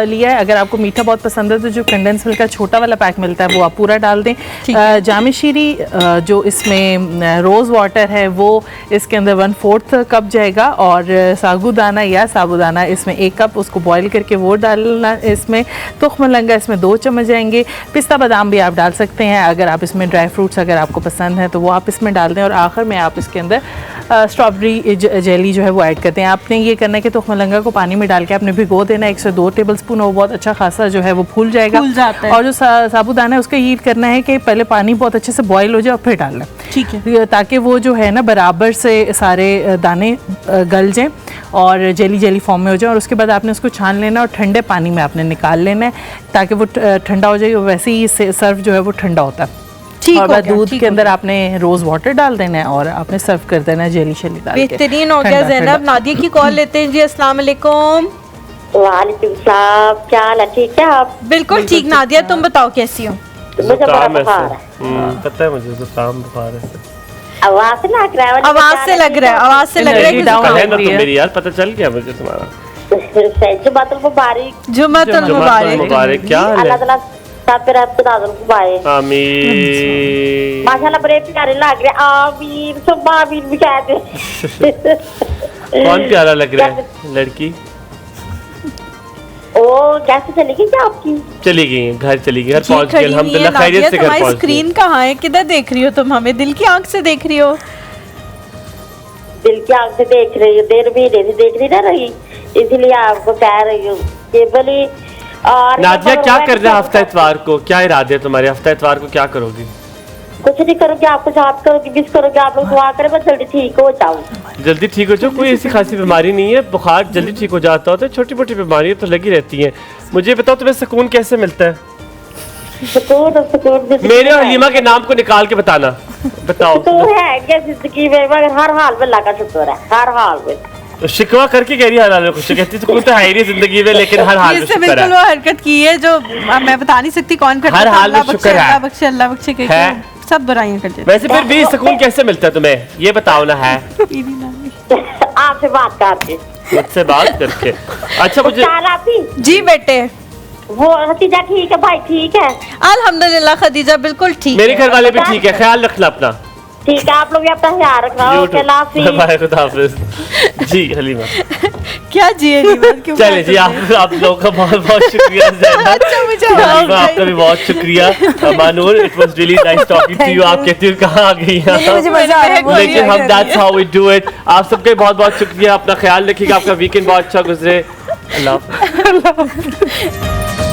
लिया है। अगर आपको मीठा बहुत पसंद है तो जो कंडेंस मिल्क का छोटा वाला पैक मिलता है वो आप पूरा डाल दें। जामे शीरी जो इसमें रोज़ वाटर है वो इसके अंदर 1/4 कप जाएगा और सागुदाना या साबुदाना इसमें 1 कप, उसको बॉईल करके वो डालना इसमें। तुख्म लंगा इसमें 2 चम्मच जाएंगे। पिस्ता बादाम भी आप डाल सकते हैं, अगर आप इसमें ड्राई फ्रूट्स अगर आपको पसंद है तो वो आप इसमें डाल दें। और आखिर में आप इसके अंदर स्ट्रॉबेरी जेली जो है वो ऐड करते हैं। आपने ये करना है कि तुख्म लंगा को पानी में डाल के आपने भिगो देना 1 से 2 टेबलस्पून, वो बहुत अच्छा खासा जो है वो फूल जाएगा। फूल जाता है। और जो साबुदाना है उसका ये करना है कि पहले पानी बहुत अच्छे से बॉईल हो जाए और फिर डालना, ठीक है, ताकि वो जो है ना बराबर से सारे दाने गल जाएं और जेली जेली फॉर्म में हो जाए, और उसके बाद आपने उसको छान लेना और ठंडे पानी में आपने निकाल लेना है ताकि वो ठंडा हो जाए। वैसे ही सर्व जो है वो ठंडा होता है। ठीक और हो बाद गया, दूध ठीक के हो अंदर गया। आपने रोज वाटर डाल देना है और आपने सर्व कर देना है जेली शेली डाल के। बेहतरीन हो गया। ठंडा, ज़ैनब, ठंडा। नादिया की कॉल लेते हैं जी। अस्सलाम वालेकुम। वालेकुम सलाम, क्या हाल है? ठीक है आप? बिल्कुल ठीक नादिया, तुम बताओ कैसी हो? मुझे बड़ा जुकाम है बुखार है। पता है मुझे, जुकाम बुखार है। आवाज से लग रहा है, आवाज से लग रहा है, आवाज से लग रहा है कि Energy down जुकाम है ना रही तुम है। मेरी यार, पता चल गया मुझे तुम्हारा। जुमातुल मुबारक, जुम्मतुल जुम्मतुल मुबारक। मुबारक। क्या हाल अल्लाह है? ताला सब पे रहमत नाज़िल फरमाए। आमीन। माशाल्लाह बड़े प्यारे लग रहे। आमीन सुम्मा आमीन भी कह दे। कौन प्यारा लग रहा है? लड़की ओ कैसे चली गई क्या आपकी? चली गई है, घर चली गई, घर जी, पहुंच गई खड़ी हुई है अल्हम्दुलिल्लाह, नादिया। खैरियत से घर तुम्हारी पहुंच गई। स्क्रीन कहाँ है? किधर देख रही हो तुम हमें? दिल की आंख से देख रही हो? दिल की आंख से देख रही हूँ, देर महीने से देख नहीं ना रही, इसलिए आपको कह रही हूँ कि बोली। और नादिया क्या कर रहा है हफ्ता इतवार को? क्या इरादे है तुम्हारे? हफ्ता इतवार को क्या करोगी? कुछ नहीं करोगे आप, कुछ आप करोगे, किस करोगे आप लोग दुआ करें, मैं जल्दी ठीक हो जाऊँ। जल्दी ठीक हो जाओ। कोई ऐसी खासी बीमारी नहीं है, बुखार जल्दी ठीक हो जाता होता है, छोटी मोटी बीमारियां तो लगी रहती हैं। मुझे बताओ तुम्हें सुकून कैसे मिलता है? सुकून जिंदगी मेरे और में हलीमा के नाम को निकाल के बताना। बताओ। सुकून है क्या जिंदगी में, मगर हर हाल में अल्लाह का शुक्र है, हर हाल में। तो शिकवा करके कह रही है हर हाल में खुश है, कहती सुकून तो है ही नहीं जिंदगी में, लेकिन हर हाल में इससे शुक्र बिल्कुल वो है। हरकत की है जो मैं बता नहीं सकती कौन करता हर था। हाल में अल्लाह बख्शे, शुक्र है। अल्लाह बख्शे, अल्लाह बख्शे कह है। के सब बुराइयां करते थे। वैसे फिर भी सुकून कैसे मिलता है तुम्हें? ये बताओ ना। है आपसे बात करके, मुझसे बात करके। अच्छा मुझे आपी जी बेटे, वो हतीजा ठीक है, भाई ठीक है, अल्हम्दुलिल्लाह खदीजा बिल्कुल ठीक मेरे है। घर वाले भी ठीक है, ख्याल रखना अपना। ठीक है, आप लोग भी अपना ख्याल रखना। ओके, अल्लाह हाफिज़। बाय, खुदा हाफिज़। जी हलीमा, क्या जी हलीमा, क्यों चले जी। आप लोगों का बहुत बहुत शुक्रिया ज़ैनब। अच्छा, मुझे हलीमा, आपका भी बहुत शुक्रिया। मानूर, it was really nice talking to you. आप कहती हो कहाँ आ गई नहीं, हैं? मुझे मजा आ रहा है, बहुत लेकिन मजा हम आ रहा that's how we do it. आप सबके बहुत बहुत शुक्रिया। अपना ख्याल रखिएगा, आपका वीकेंड बहुत अच्छा गुजरे। अल्लाह हाफ़िज़।